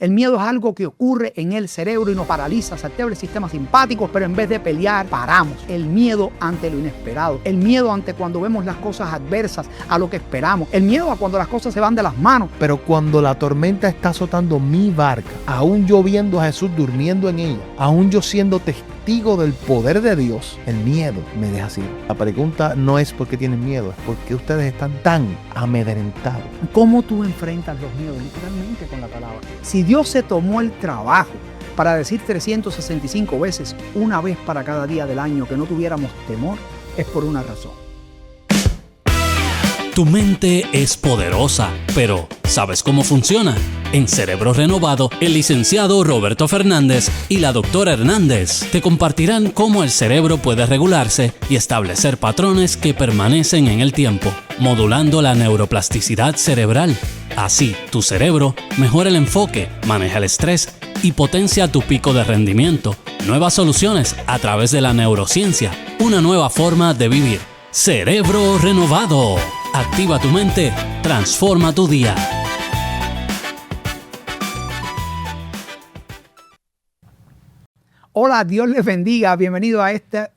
El miedo es algo que ocurre en el cerebro y nos paraliza, se altera el sistema simpático, pero en vez de pelear, paramos. El miedo ante lo inesperado, el miedo ante cuando vemos las cosas adversas a lo que esperamos, el miedo a cuando las cosas se van de las manos. Pero cuando la tormenta está azotando mi barca, aún yo viendo a Jesús durmiendo en ella, aún yo siendo testigo del poder de Dios, el miedo me deja así. La pregunta no es por qué tienen miedo, es por qué ustedes están tan amedrentados. ¿Cómo tú enfrentas los miedos? Literalmente con la palabra. Si Dios se tomó el trabajo para decir 365 veces, una vez para cada día del año, que no tuviéramos temor, es por una razón. Tu mente es poderosa, pero ¿sabes cómo funciona? En Cerebro Renovado, el licenciado Roberto Fernández y la doctora Hernández te compartirán cómo el cerebro puede regularse y establecer patrones que permanecen en el tiempo, modulando la neuroplasticidad cerebral. Así, tu cerebro mejora el enfoque, maneja el estrés y potencia tu pico de rendimiento. Nuevas soluciones a través de la neurociencia, una nueva forma de vivir. Cerebro Renovado. Activa tu mente, transforma tu día. Hola, Dios les bendiga. Bienvenido a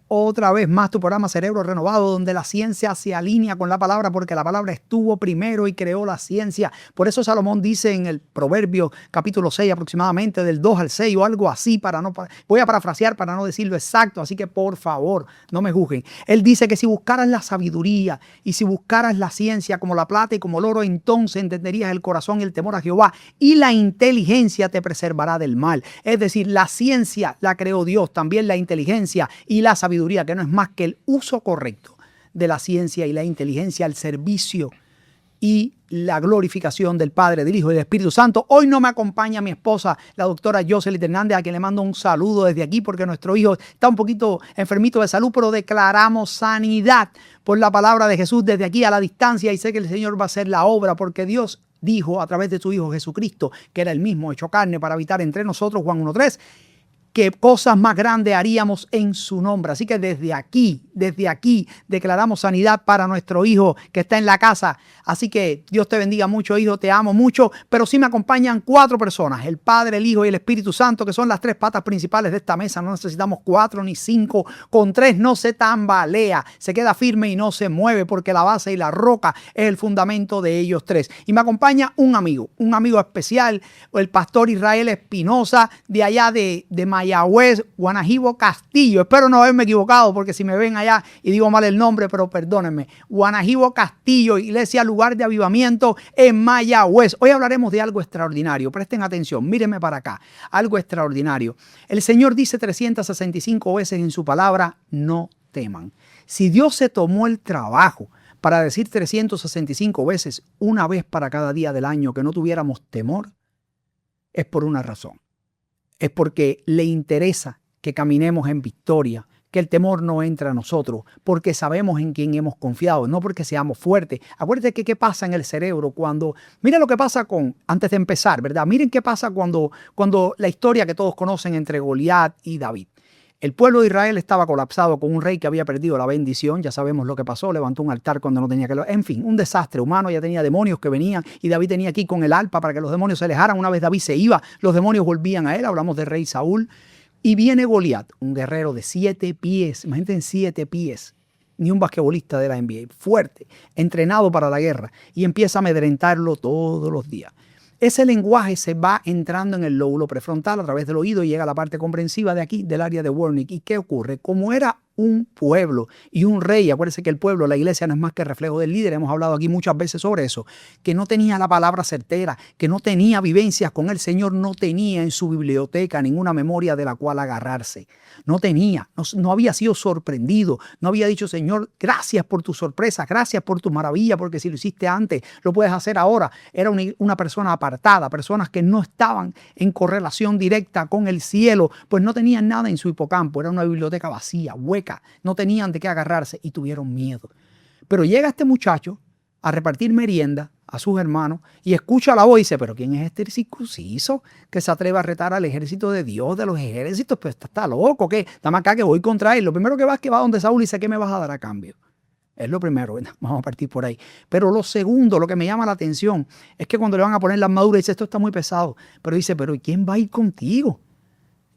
otra vez más tu programa Cerebro Renovado, donde la ciencia se alinea con la palabra, porque la palabra estuvo primero y creó la ciencia. Por eso Salomón dice en el Proverbio capítulo 6 aproximadamente, del 2 al 6 o algo así, voy a parafrasear para no decirlo exacto, así que por favor no me juzguen. Él dice que si buscaras la sabiduría y si buscaras la ciencia como la plata y como el oro, entonces entenderías el corazón y el temor a Jehová, y la inteligencia te preservará del mal. Es decir, la ciencia la creó Dios, también la inteligencia y la sabiduría, que no es más que el uso correcto de la ciencia y la inteligencia al servicio y la glorificación del Padre, del Hijo y del Espíritu Santo. Hoy no me acompaña mi esposa, la doctora Jocelyn Hernández, a quien le mando un saludo desde aquí, porque nuestro hijo está un poquito enfermito de salud, pero declaramos sanidad por la palabra de Jesús desde aquí a la distancia, y sé que el Señor va a hacer la obra, porque Dios dijo a través de su Hijo Jesucristo, que era el mismo hecho carne para habitar entre nosotros, Juan 1:3, que cosas más grandes haríamos en su nombre. Así que desde aquí declaramos sanidad para nuestro hijo que está en la casa. Así que Dios te bendiga mucho, hijo, te amo mucho. Pero sí me acompañan 4 personas, el Padre, el Hijo y el Espíritu Santo, que son las 3 patas principales de esta mesa. No necesitamos 4 ni 5. Con 3 no se tambalea, se queda firme y no se mueve, porque la base y la roca es el fundamento de ellos 3. Y me acompaña un amigo especial, el pastor Israel Espinosa, de allá de Mayagüez, Guanajibo, Castillo. Espero no haberme equivocado, porque si me ven allá y digo mal el nombre, pero perdónenme. Guanajibo, Castillo, iglesia lugar de avivamiento en Mayagüez. Hoy hablaremos de algo extraordinario. Presten atención, mírenme para acá. Algo extraordinario. El Señor dice 365 veces en su palabra, no teman. Si Dios se tomó el trabajo para decir 365 veces, una vez para cada día del año, que no tuviéramos temor, es por una razón. Es porque le interesa que caminemos en victoria, que el temor no entre a nosotros, porque sabemos en quién hemos confiado, no porque seamos fuertes. Acuérdense que qué pasa en el cerebro cuando... Miren lo que pasa antes de empezar, ¿verdad? Miren qué pasa cuando la historia que todos conocen entre Goliat y David. El pueblo de Israel estaba colapsado con un rey que había perdido la bendición. Ya sabemos lo que pasó. Levantó un altar cuando no tenía que... En fin, un desastre humano. Ya tenía demonios que venían y David tenía aquí con el arpa para que los demonios se alejaran. Una vez David se iba, los demonios volvían a él. Hablamos del rey Saúl. Y viene Goliat, un guerrero de 7 pies. Imagínate, en 7 pies. Ni un basquetbolista de la NBA. Fuerte, entrenado para la guerra. Y empieza a amedrentarlo todos los días. Ese lenguaje se va entrando en el lóbulo prefrontal a través del oído y llega a la parte comprensiva de aquí, del área de Wernicke. ¿Y qué ocurre? Como era un pueblo y un rey, acuérdense que el pueblo, la iglesia, no es más que reflejo del líder, hemos hablado aquí muchas veces sobre eso, que no tenía la palabra certera, que no tenía vivencias con el Señor, no tenía en su biblioteca ninguna memoria de la cual agarrarse, no tenía, no había sido sorprendido, no había dicho, Señor, gracias por tu sorpresa, gracias por tu maravilla, porque si lo hiciste antes, lo puedes hacer ahora. Era una persona apartada, personas que no estaban en correlación directa con el cielo, pues no tenían nada en su hipocampo, era una biblioteca vacía, hueca, no tenían de qué agarrarse y tuvieron miedo. Pero llega este muchacho a repartir merienda a sus hermanos y escucha la voz y dice, pero ¿quién es este circunciso que se atreve a retar al ejército de Dios, de los ejércitos? Pues está loco, ¿qué? Dame acá que voy contra él. Lo primero que va es que va donde Saúl y dice, ¿qué me vas a dar a cambio? Es lo primero, ¿verdad? Vamos a partir por ahí. Pero lo segundo, lo que me llama la atención, es que cuando le van a poner la armadura, dice, esto está muy pesado. Pero dice, pero ¿quién va a ir contigo?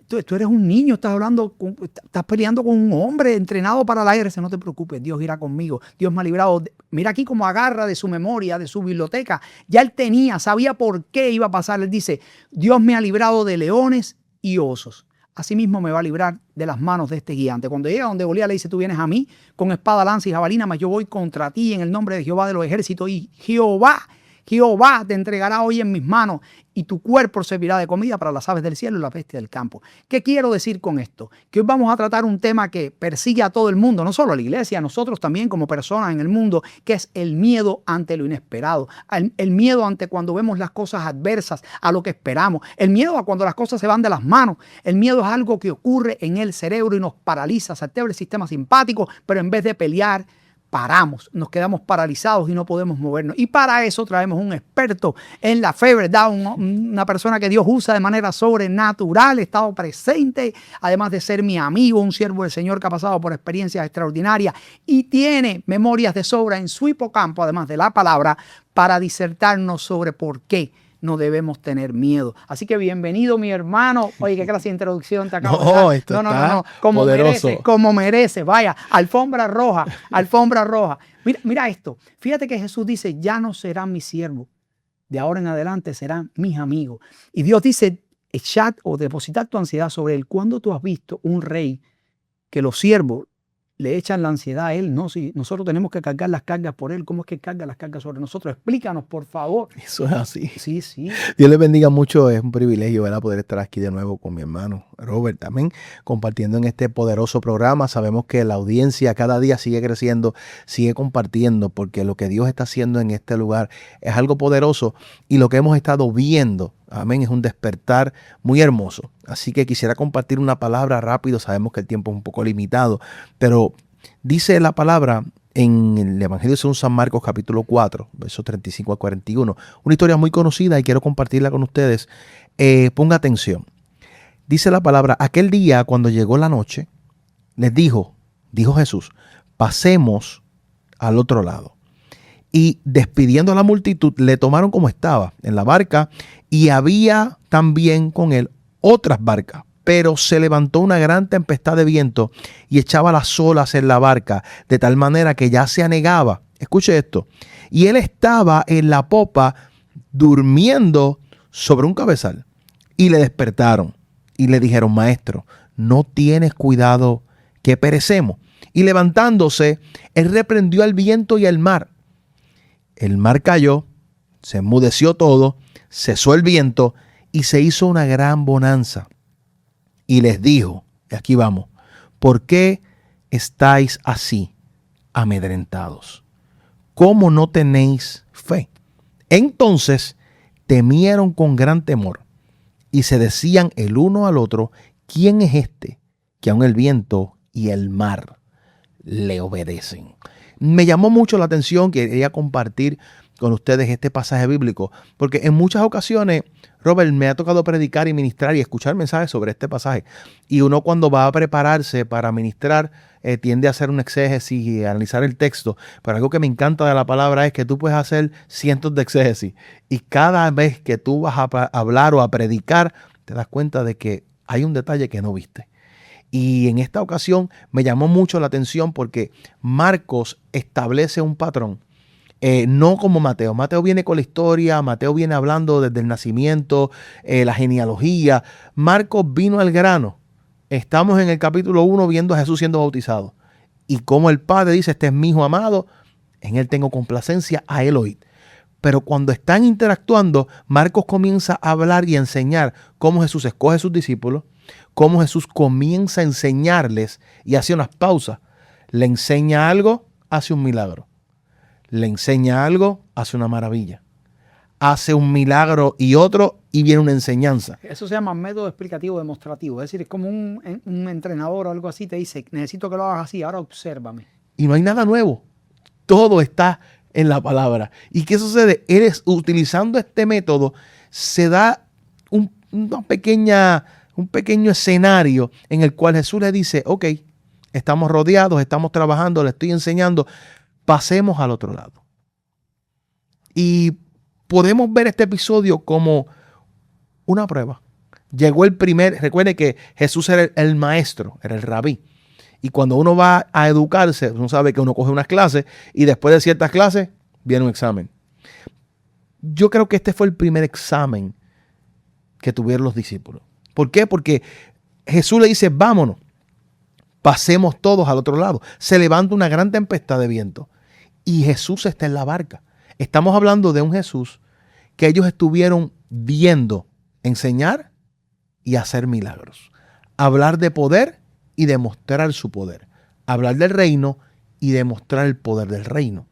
Tú eres un niño, estás peleando con un hombre entrenado para la guerra. Dice, no te preocupes, Dios irá conmigo. Dios me ha librado. Mira aquí cómo agarra de su memoria, de su biblioteca. Ya él sabía por qué iba a pasar. Él dice, Dios me ha librado de leones y osos. Asimismo me va a librar de las manos de este gigante. Cuando llega donde Goliat le dice, tú vienes a mí con espada, lanza y jabalina, mas yo voy contra ti en el nombre de Jehová de los ejércitos. Y Jehová te entregará hoy en mis manos y tu cuerpo servirá de comida para las aves del cielo y las bestias del campo. ¿Qué quiero decir con esto? Que hoy vamos a tratar un tema que persigue a todo el mundo, no solo a la iglesia, a nosotros también como personas en el mundo, que es el miedo ante lo inesperado, el miedo ante cuando vemos las cosas adversas a lo que esperamos, el miedo a cuando las cosas se van de las manos. El miedo es algo que ocurre en el cerebro y nos paraliza, se altera el sistema simpático, pero en vez de pelear, paramos, nos quedamos paralizados y no podemos movernos. Y para eso traemos un experto en la fe, ¿verdad? Una persona que Dios usa de manera sobrenatural, ha estado presente, además de ser mi amigo, un siervo del Señor que ha pasado por experiencias extraordinarias y tiene memorias de sobra en su hipocampo, además de la palabra, para disertarnos sobre por qué no debemos tener miedo. Así que bienvenido, mi hermano. Oye, qué clase de introducción te acabo de dar. Esto No. está Como poderoso. como merece. Vaya, alfombra roja, alfombra roja. Mira esto. Fíjate que Jesús dice, ya no serán mis siervos. De ahora en adelante serán mis amigos. Y Dios dice, echad o depositad tu ansiedad sobre él. ¿Cuándo tú has visto un rey que los siervos le echan la ansiedad a él? No, si nosotros tenemos que cargar las cargas por él, ¿cómo es que carga las cargas sobre nosotros? Explícanos, por favor. Eso es así. Sí. Dios les bendiga mucho. Es un privilegio, ¿verdad?, poder estar aquí de nuevo con mi hermano Robert también, compartiendo en este poderoso programa. Sabemos que la audiencia cada día sigue creciendo, sigue compartiendo, porque lo que Dios está haciendo en este lugar es algo poderoso y lo que hemos estado viendo, amén, es un despertar muy hermoso. Así que quisiera compartir una palabra rápido. Sabemos que el tiempo es un poco limitado, pero dice la palabra en el Evangelio según San Marcos capítulo 4, versos 35 a 41. Una historia muy conocida y quiero compartirla con ustedes. Ponga atención. Dice la palabra, aquel día cuando llegó la noche, les dijo Jesús, pasemos al otro lado. Y despidiendo a la multitud, le tomaron como estaba en la barca, y había también con él otras barcas. Pero se levantó una gran tempestad de viento y echaba las olas en la barca, de tal manera que ya se anegaba. Escuche esto. Y él estaba en la popa durmiendo sobre un cabezal. Y le despertaron y le dijeron, maestro, ¿no tienes cuidado que perecemos? Y levantándose, él reprendió al viento y al mar. El mar cayó, se enmudeció todo, cesó el viento y se hizo una gran bonanza. Y les dijo, y aquí vamos, ¿por qué estáis así amedrentados? ¿Cómo no tenéis fe? Entonces temieron con gran temor y se decían el uno al otro, ¿quién es este que aun el viento y el mar le obedecen? Me llamó mucho la atención, quería compartir con ustedes este pasaje bíblico, porque en muchas ocasiones, Robert, me ha tocado predicar y ministrar y escuchar mensajes sobre este pasaje. Y uno cuando va a prepararse para ministrar, tiende a hacer un exégesis y a analizar el texto. Pero algo que me encanta de la palabra es que tú puedes hacer cientos de exégesis. Y cada vez que tú vas a hablar o a predicar, te das cuenta de que hay un detalle que no viste. Y en esta ocasión me llamó mucho la atención porque Marcos establece un patrón. No como Mateo. Mateo viene con la historia, Mateo viene hablando desde el nacimiento, la genealogía. Marcos vino al grano. Estamos en el capítulo 1 viendo a Jesús siendo bautizado. Y como el Padre dice, este es mi hijo amado, en él tengo complacencia, a él oíd. Pero cuando están interactuando, Marcos comienza a hablar y a enseñar cómo Jesús escoge a sus discípulos, cómo Jesús comienza a enseñarles y hace unas pausas. Le enseña algo, hace un milagro. Le enseña algo, hace una maravilla. Hace un milagro y otro y viene una enseñanza. Eso se llama método explicativo demostrativo. Es decir, es como un entrenador o algo así te dice, necesito que lo hagas así, ahora obsérvame. Y no hay nada nuevo. Todo está en la palabra. ¿Y qué sucede? Utilizando este método, se da un pequeño escenario en el cual Jesús le dice, ok, estamos rodeados, estamos trabajando, le estoy enseñando, pasemos al otro lado. Y podemos ver este episodio como una prueba. Llegó recuerde que Jesús era el maestro, era el rabí. Y cuando uno va a educarse, uno sabe que uno coge unas clases y después de ciertas clases viene un examen. Yo creo que este fue el primer examen que tuvieron los discípulos. ¿Por qué? Porque Jesús le dice, vámonos, pasemos todos al otro lado. Se levanta una gran tempestad de viento y Jesús está en la barca. Estamos hablando de un Jesús que ellos estuvieron viendo enseñar y hacer milagros. Hablar de poder y demostrar su poder. Hablar del reino y demostrar el poder del reino.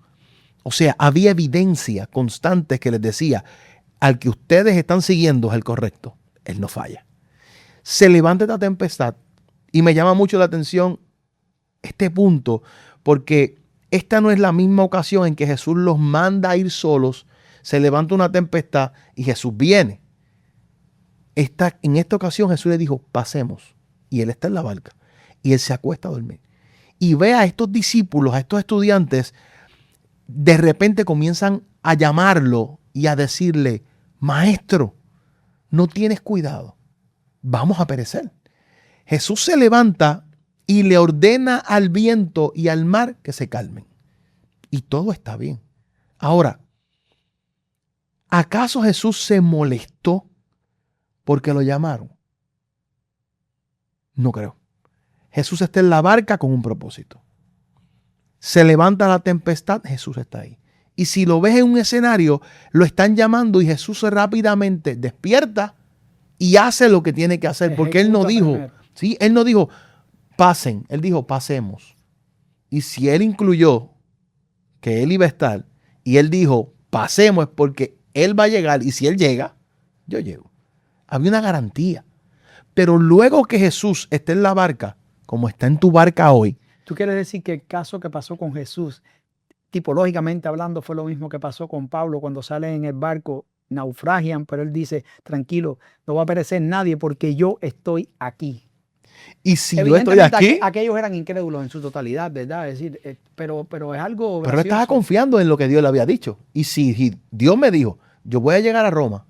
O sea, había evidencia constante que les decía, al que ustedes están siguiendo es el correcto. Él no falla. Se levanta esta tempestad y me llama mucho la atención este punto porque esta no es la misma ocasión en que Jesús los manda a ir solos, se levanta una tempestad y Jesús viene. En esta ocasión Jesús le dijo, pasemos. Y él está en la barca y él se acuesta a dormir. Y ve a estos discípulos, a estos estudiantes, de repente comienzan a llamarlo y a decirle, maestro, no tienes cuidado, vamos a perecer. Jesús se levanta y le ordena al viento y al mar que se calmen. Y todo está bien. Ahora, ¿acaso Jesús se molestó porque lo llamaron? No creo. Jesús está en la barca con un propósito. Se levanta la tempestad, Jesús está ahí. Y si lo ves en un escenario, lo están llamando y Jesús rápidamente despierta y hace lo que tiene que hacer. Porque Él no dijo, ¿sí? Él no dijo, pasen. Él dijo, pasemos. Y si Él incluyó que Él iba a estar y Él dijo, pasemos, es porque Él va a llegar. Y si Él llega, yo llego. Había una garantía. Pero luego que Jesús esté en la barca, como está en tu barca hoy. ¿Tú quieres decir que el caso que pasó con Jesús, tipológicamente hablando, fue lo mismo que pasó con Pablo cuando salen en el barco, naufragian, pero él dice, tranquilo, no va a perecer nadie porque yo estoy aquí? Y si yo estoy aquí... Aquellos eran incrédulos en su totalidad, ¿verdad? Es decir, pero es algo gracioso. Pero él estaba confiando en lo que Dios le había dicho. Y si Dios me dijo, yo voy a llegar a Roma,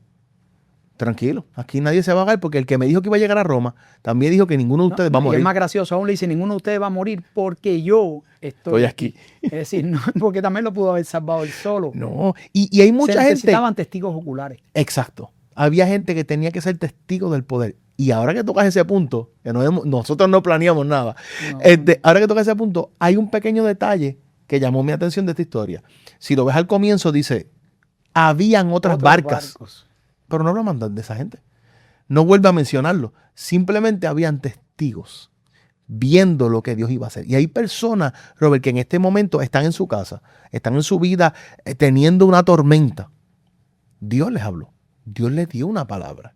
tranquilo, aquí nadie se va a ahogar porque el que me dijo que iba a llegar a Roma también dijo que ninguno de ustedes va a morir. Y es más gracioso, aún le dice, ninguno de ustedes va a morir porque yo estoy aquí. Es decir, no, porque también lo pudo haber salvado él solo. No, y hay mucha gente... necesitaban testigos oculares. Exacto. Había gente que tenía que ser testigo del poder. Y ahora que tocas ese punto, que nosotros no planeamos nada, no. Ahora que tocas ese punto, hay un pequeño detalle que llamó mi atención de esta historia. Si lo ves al comienzo, dice, habían otros barcos. Pero no lo mandan de esa gente. No vuelve a mencionarlo. Simplemente habían testigos viendo lo que Dios iba a hacer. Y hay personas, Robert, que en este momento están en su casa, están en su vida teniendo una tormenta. Dios les habló. Dios les dio una palabra.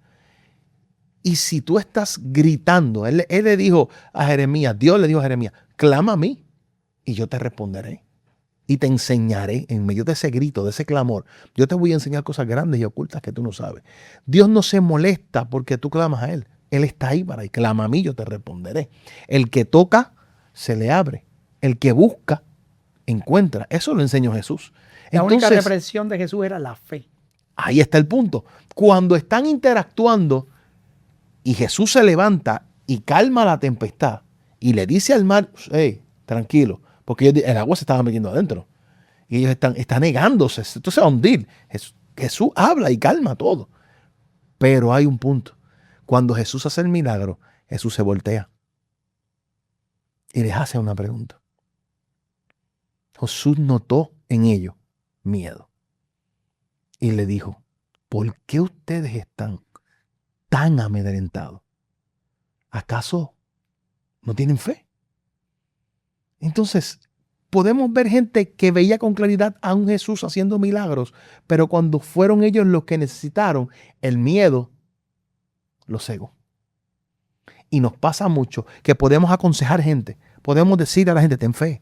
Y si tú estás gritando, él le dijo a Jeremías, Dios le dijo a Jeremías, clama a mí y yo te responderé. Y te enseñaré en medio de ese grito, de ese clamor. Yo te voy a enseñar cosas grandes y ocultas que tú no sabes. Dios no se molesta porque tú clamas a Él. Él está ahí para y clama a mí, yo te responderé. El que toca, se le abre. El que busca, encuentra. Eso lo enseñó Jesús. La única represión de Jesús era la fe. Ahí está el punto. Cuando están interactuando y Jesús se levanta y calma la tempestad y le dice al mar, hey, tranquilo, porque el agua se estaba metiendo adentro. Y ellos están negándose. Esto se va a hundir. Jesús habla y calma todo. Pero hay un punto. Cuando Jesús hace el milagro, Jesús se voltea. Y les hace una pregunta. Jesús notó en ellos miedo. Y le dijo, ¿por qué ustedes están tan amedrentados? ¿Acaso no tienen fe? Entonces, podemos ver gente que veía con claridad a un Jesús haciendo milagros, pero cuando fueron ellos los que necesitaron, el miedo los cegó. Y nos pasa mucho que podemos aconsejar gente, podemos decir a la gente, ten fe,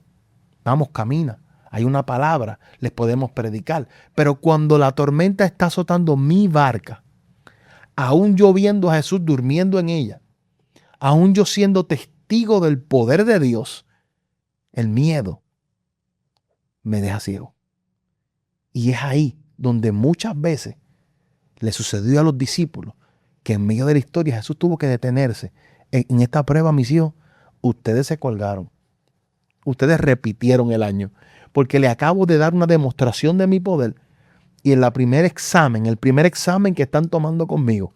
vamos, camina, hay una palabra, les podemos predicar. Pero cuando la tormenta está azotando mi barca, aún yo viendo a Jesús durmiendo en ella, aún yo siendo testigo del poder de Dios, el miedo me deja ciego. Y es ahí donde muchas veces le sucedió a los discípulos que en medio de la historia Jesús tuvo que detenerse. En esta prueba, mis hijos, ustedes se colgaron. Ustedes repitieron el año. Porque le acabo de dar una demostración de mi poder. Y en el primer examen que están tomando conmigo,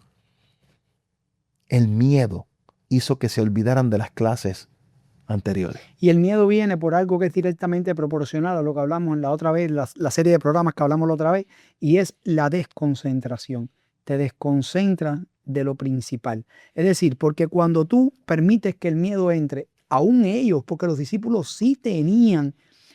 el miedo hizo que se olvidaran de las clases anteriores. Y el miedo viene por algo que es directamente proporcional a lo que hablamos en la otra vez, la serie de programas que hablamos la otra vez, y es la desconcentración. Te desconcentra de lo principal. Es decir, porque cuando tú permites que el miedo entre, aún ellos, porque los discípulos sí tenían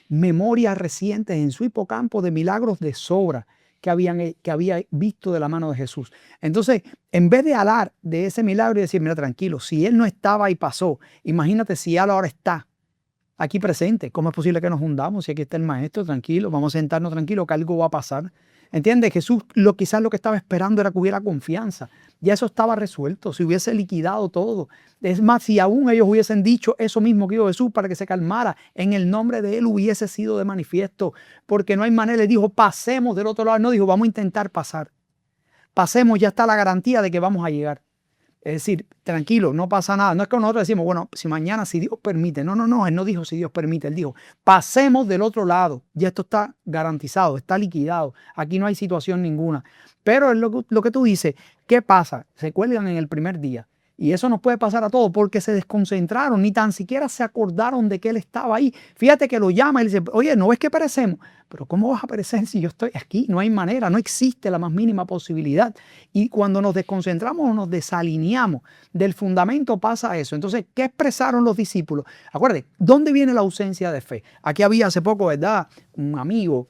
memorias recientes en su hipocampo de milagros de sobra que había visto de la mano de Jesús. Entonces, en vez de hablar de ese milagro y decir, mira, tranquilo, si él no estaba y pasó, imagínate si él ahora está aquí presente. ¿Cómo es posible que nos hundamos si aquí está el maestro? Tranquilo, vamos a sentarnos tranquilos, que algo va a pasar. ¿Entiendes? Jesús quizás lo que estaba esperando era que hubiera confianza. Ya eso estaba resuelto, se hubiese liquidado todo. Es más, si aún ellos hubiesen dicho eso mismo que dijo Jesús para que se calmara, en el nombre de él hubiese sido de manifiesto, porque no hay manera. Le dijo, pasemos del otro lado. No dijo, vamos a intentar pasar. Pasemos, ya está la garantía de que vamos a llegar. Es decir, tranquilo, no pasa nada. No es que nosotros decimos, bueno, si mañana, si Dios permite. No, él no dijo si Dios permite. Él dijo, pasemos del otro lado. Ya esto está garantizado, está liquidado. Aquí no hay situación ninguna. Pero es lo que tú dices, ¿qué pasa? Se cuelgan en el primer día. Y eso nos puede pasar a todos porque se desconcentraron, ni tan siquiera se acordaron de que él estaba ahí. Fíjate que lo llama y le dice, oye, ¿no ves que perecemos? Pero ¿cómo vas a perecer si yo estoy aquí? No hay manera, no existe la más mínima posibilidad. Y cuando nos desconcentramos o nos desalineamos del fundamento pasa eso. Entonces, ¿qué expresaron los discípulos? Acuérdate, ¿dónde viene la ausencia de fe? Aquí había hace poco, ¿verdad? Un amigo,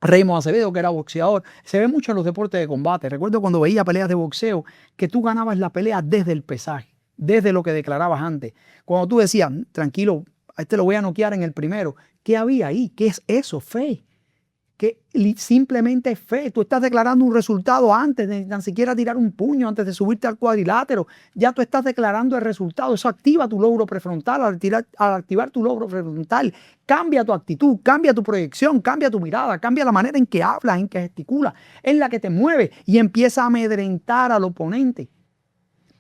Raymond Acevedo, que era boxeador. Se ve mucho en los deportes de combate. Recuerdo cuando veía peleas de boxeo que tú ganabas la pelea desde el pesaje, desde lo que declarabas antes. Cuando tú decías, tranquilo, a este lo voy a noquear en el primero. ¿Qué había ahí? ¿Qué es eso? Fe. Que simplemente fe. Tú estás declarando un resultado antes de ni siquiera tirar un puño, antes de subirte al cuadrilátero. Ya tú estás declarando el resultado. Eso activa tu logro prefrontal. Al activar tu logro prefrontal, cambia tu actitud, cambia tu proyección, cambia tu mirada, cambia la manera en que hablas, en que gesticulas, en la que te mueves y empieza a amedrentar al oponente.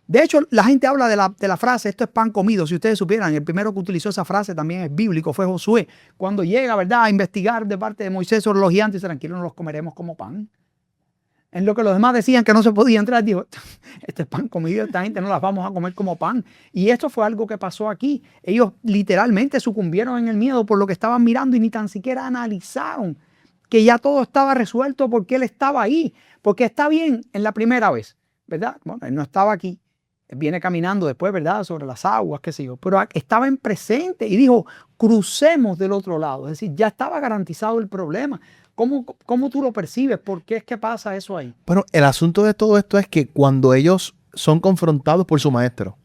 De hecho, la gente habla de la frase, esto es pan comido. Si ustedes supieran, el primero que utilizó esa frase también es bíblico, fue Josué. Cuando llega, ¿verdad?, a investigar de parte de Moisés sobre los gigantes, tranquilo, no los comeremos como pan. En lo que los demás decían que no se podía entrar, dijo, este es pan comido, esta gente no las vamos a comer como pan. Y esto fue algo que pasó aquí. Ellos literalmente sucumbieron en el miedo por lo que estaban mirando y ni tan siquiera analizaron que ya todo estaba resuelto porque él estaba ahí. Porque está bien en la primera vez, ¿verdad? Bueno, él no estaba aquí. Viene caminando después, ¿verdad?, sobre las aguas, qué sé yo, pero estaba en presente y dijo, crucemos del otro lado. Es decir, ya estaba garantizado el problema. ¿Cómo tú lo percibes? ¿Por qué es que pasa eso ahí? Bueno, el asunto de todo esto es que cuando ellos son confrontados por su maestro,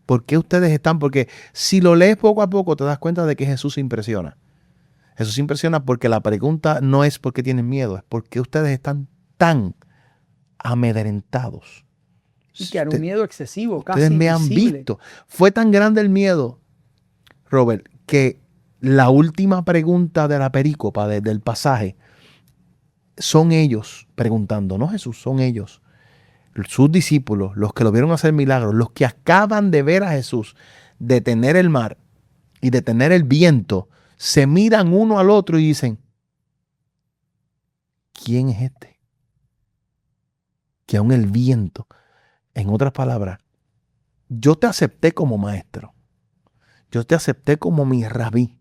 ¿por qué ustedes están? Porque si lo lees poco a poco te das cuenta de que Jesús se impresiona. Jesús se impresiona porque la pregunta no es por qué tienen miedo, es por qué ustedes están tan amedrentados. Y que era un miedo excesivo, casi ustedes me han visto. Fue tan grande el miedo, Robert, que la última pregunta de la perícopa del pasaje son ellos preguntando, no Jesús, son ellos, sus discípulos, los que lo vieron hacer milagros, los que acaban de ver a Jesús detener el mar y detener el viento, se miran uno al otro y dicen, ¿quién es este? Que aún el viento... En otras palabras, yo te acepté como maestro. Yo te acepté como mi rabí.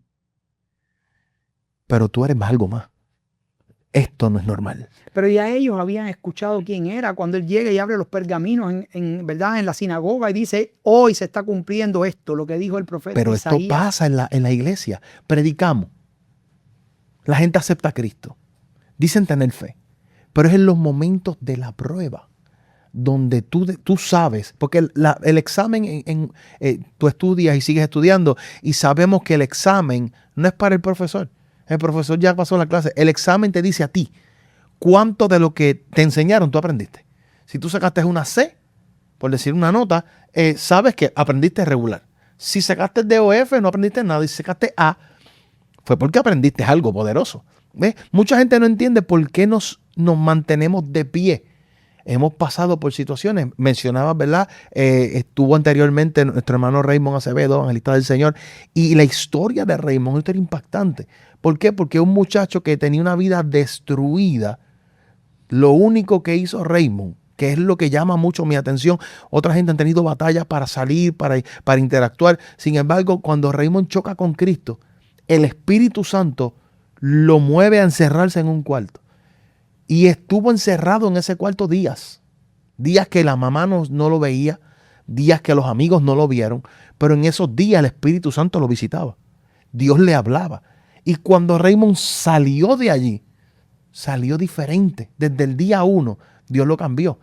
Pero tú eres algo más. Esto no es normal. Pero ya ellos habían escuchado quién era cuando él llega y abre los pergaminos ¿verdad?, en la sinagoga y dice, hoy se está cumpliendo esto, lo que dijo el profeta Pero Isaías. Esto pasa en la iglesia. Predicamos. La gente acepta a Cristo. Dicen tener fe. Pero es en los momentos de la prueba donde tú sabes, porque el examen, tú estudias y sigues estudiando y sabemos que el examen no es para el profesor. El profesor ya pasó la clase. El examen te dice a ti cuánto de lo que te enseñaron tú aprendiste. Si tú sacaste una C, por decir una nota, sabes que aprendiste regular. Si sacaste DOF, no aprendiste nada. Y si sacaste A, fue porque aprendiste algo poderoso. ¿Ves? Mucha gente no entiende por qué nos mantenemos de pie. Hemos pasado por situaciones, mencionabas, ¿verdad? Estuvo anteriormente nuestro hermano Raymond Acevedo, evangelista del Señor, y la historia de Raymond era impactante. ¿Por qué? Porque un muchacho que tenía una vida destruida, lo único que hizo Raymond, que es lo que llama mucho mi atención, otra gente han tenido batallas para salir, para interactuar. Sin embargo, cuando Raymond choca con Cristo, el Espíritu Santo lo mueve a encerrarse en un cuarto. Y estuvo encerrado en ese cuarto días. Días que la mamá no lo veía, días que los amigos no lo vieron, pero en esos días el Espíritu Santo lo visitaba. Dios le hablaba. Y cuando Raymond salió de allí, salió diferente. Desde el día 1, Dios lo cambió.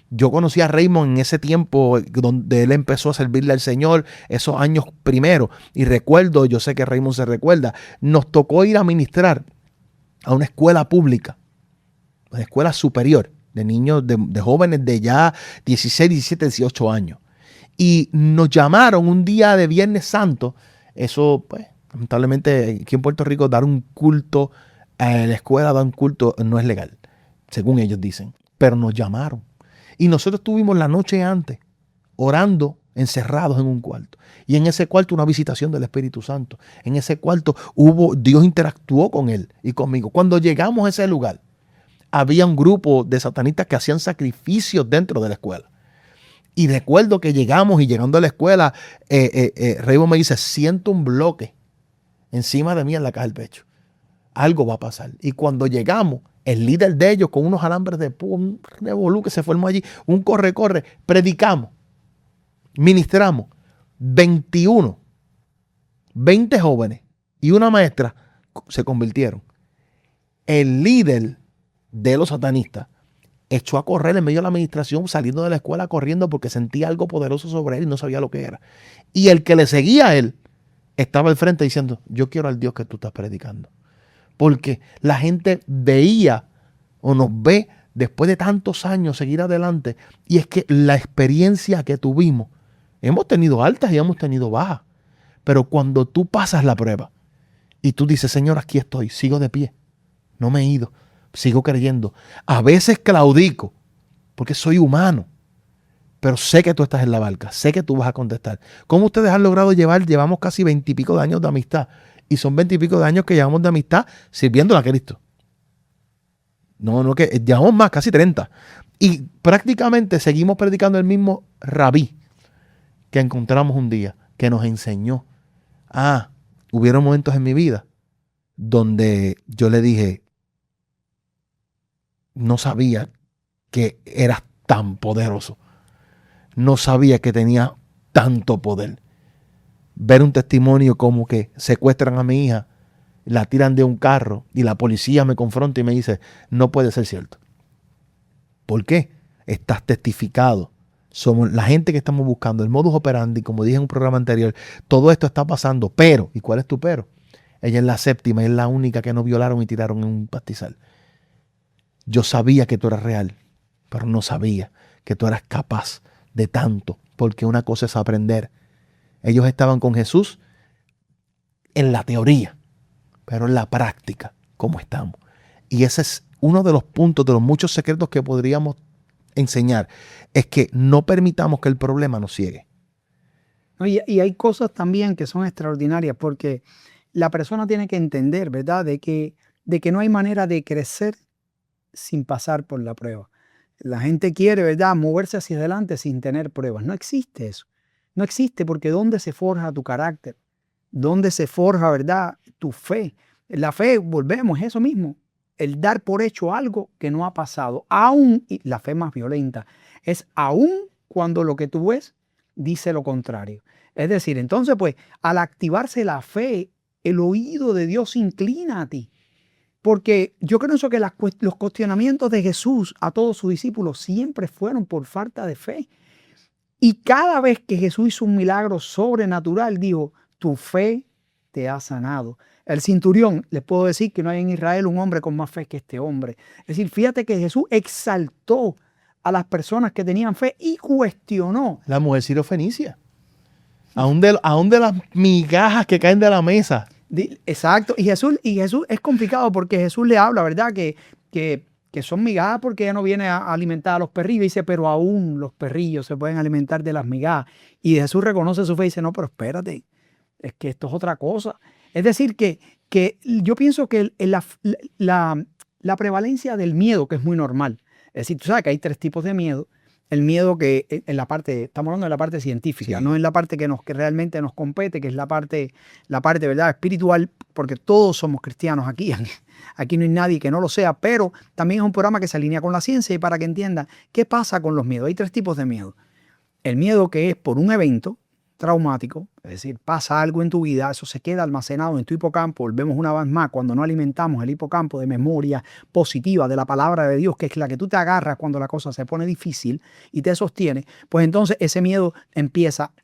Yo conocí a Raymond en ese tiempo donde él empezó a servirle al Señor, esos años primero. Y recuerdo, yo sé que Raymond se recuerda, nos tocó ir a ministrar a una escuela pública, una escuela superior de niños, de jóvenes de ya 16, 17, 18 años. Y nos llamaron un día de Viernes Santo. Eso, pues, lamentablemente aquí en Puerto Rico dar un culto a la escuela, dar un culto no es legal, según ellos dicen. Pero nos llamaron. Y nosotros estuvimos la noche antes orando, encerrados en un cuarto. Y en ese cuarto una visitación del Espíritu Santo. En ese cuarto Dios interactuó con él y conmigo. Cuando llegamos a ese lugar, había un grupo de satanistas que hacían sacrificios dentro de la escuela. Y recuerdo que llegamos y llegando a la escuela, Raymond me dice, siento un bloque encima de mí en la caja del pecho. Algo va a pasar. Y cuando llegamos, el líder de ellos con unos alambres de púa, un revolú que se formó allí, un corre, predicamos, ministramos, 20 jóvenes y una maestra se convirtieron. El líder de los satanistas echó a correr en medio de la administración, saliendo de la escuela corriendo porque sentía algo poderoso sobre él y no sabía lo que era. Y el que le seguía a él estaba al frente diciendo, yo quiero al Dios que tú estás predicando. Porque la gente veía o nos ve después de tantos años seguir adelante. Y es que la experiencia que tuvimos, hemos tenido altas y hemos tenido bajas. Pero cuando tú pasas la prueba y tú dices, Señor, aquí estoy, sigo de pie, no me he ido, sigo creyendo. A veces claudico porque soy humano, pero sé que tú estás en la barca, sé que tú vas a contestar. ¿Cómo ustedes han logrado llevamos casi 20 y pico de años de amistad? Y son 20 y pico de años que llevamos de amistad sirviéndole a Cristo. No, que llevamos más, casi 30. Y prácticamente seguimos predicando el mismo rabí que encontramos un día, que nos enseñó. Hubieron momentos en mi vida donde yo le dije, no sabía que eras tan poderoso. No sabía que tenía tanto poder. Ver un testimonio como que secuestran a mi hija, la tiran de un carro y la policía me confronta y me dice, no puede ser cierto. ¿Por qué? Estás testificado. Somos la gente que estamos buscando, el modus operandi, como dije en un programa anterior, todo esto está pasando, pero, ¿y cuál es tu pero? Ella es la séptima, es la única que no violaron y tiraron en un pastizal. Yo sabía que tú eras real, pero no sabía que tú eras capaz de tanto, porque una cosa es aprender. Ellos estaban con Jesús en la teoría, pero en la práctica, ¿cómo estamos? Y ese es uno de los puntos, de los muchos secretos que podríamos enseñar, es que no permitamos que el problema nos ciegue. Y hay cosas también que son extraordinarias, porque la persona tiene que entender, ¿verdad?, de que no hay manera de crecer sin pasar por la prueba. La gente quiere, ¿verdad?, moverse hacia adelante sin tener pruebas. No existe eso. No existe, porque ¿dónde se forja tu carácter? ¿Dónde se forja, verdad, tu fe? La fe, volvemos, es eso mismo. El dar por hecho algo que no ha pasado. Aún, y la fe más violenta, es aún cuando lo que tú ves dice lo contrario. Es decir, entonces, pues, al activarse la fe, el oído de Dios se inclina a ti. Porque yo creo que los cuestionamientos de Jesús a todos sus discípulos siempre fueron por falta de fe. Y cada vez que Jesús hizo un milagro sobrenatural, dijo, tu fe te ha sanado. El centurión, les puedo decir que no hay en Israel un hombre con más fe que este hombre. Es decir, fíjate que Jesús exaltó a las personas que tenían fe y cuestionó. La mujer sirofenicia. Aún de las migajas que caen de la mesa. Exacto. Y Jesús es complicado porque Jesús le habla, ¿verdad? Que son migajas porque ella no viene a alimentar a los perrillos. Dice, pero aún los perrillos se pueden alimentar de las migajas. Y Jesús reconoce su fe y dice, no, pero espérate, es que esto es otra cosa. Es decir, que yo pienso que la prevalencia del miedo, que es muy normal. Es decir, tú sabes que hay 3 tipos de miedo. El miedo que en la parte, estamos hablando de la parte científica, no en la parte que realmente nos compete, que es la parte, ¿verdad?, espiritual, porque todos somos cristianos aquí. Aquí no hay nadie que no lo sea, pero también es un programa que se alinea con la ciencia y para que entiendan qué pasa con los miedos. Hay 3 tipos de miedo. El miedo que es por un evento traumático, es decir, pasa algo en tu vida, eso se queda almacenado en tu hipocampo. Volvemos una vez más, cuando no alimentamos el hipocampo de memoria positiva de la palabra de Dios, que es la que tú te agarras cuando la cosa se pone difícil y te sostiene, pues entonces ese miedo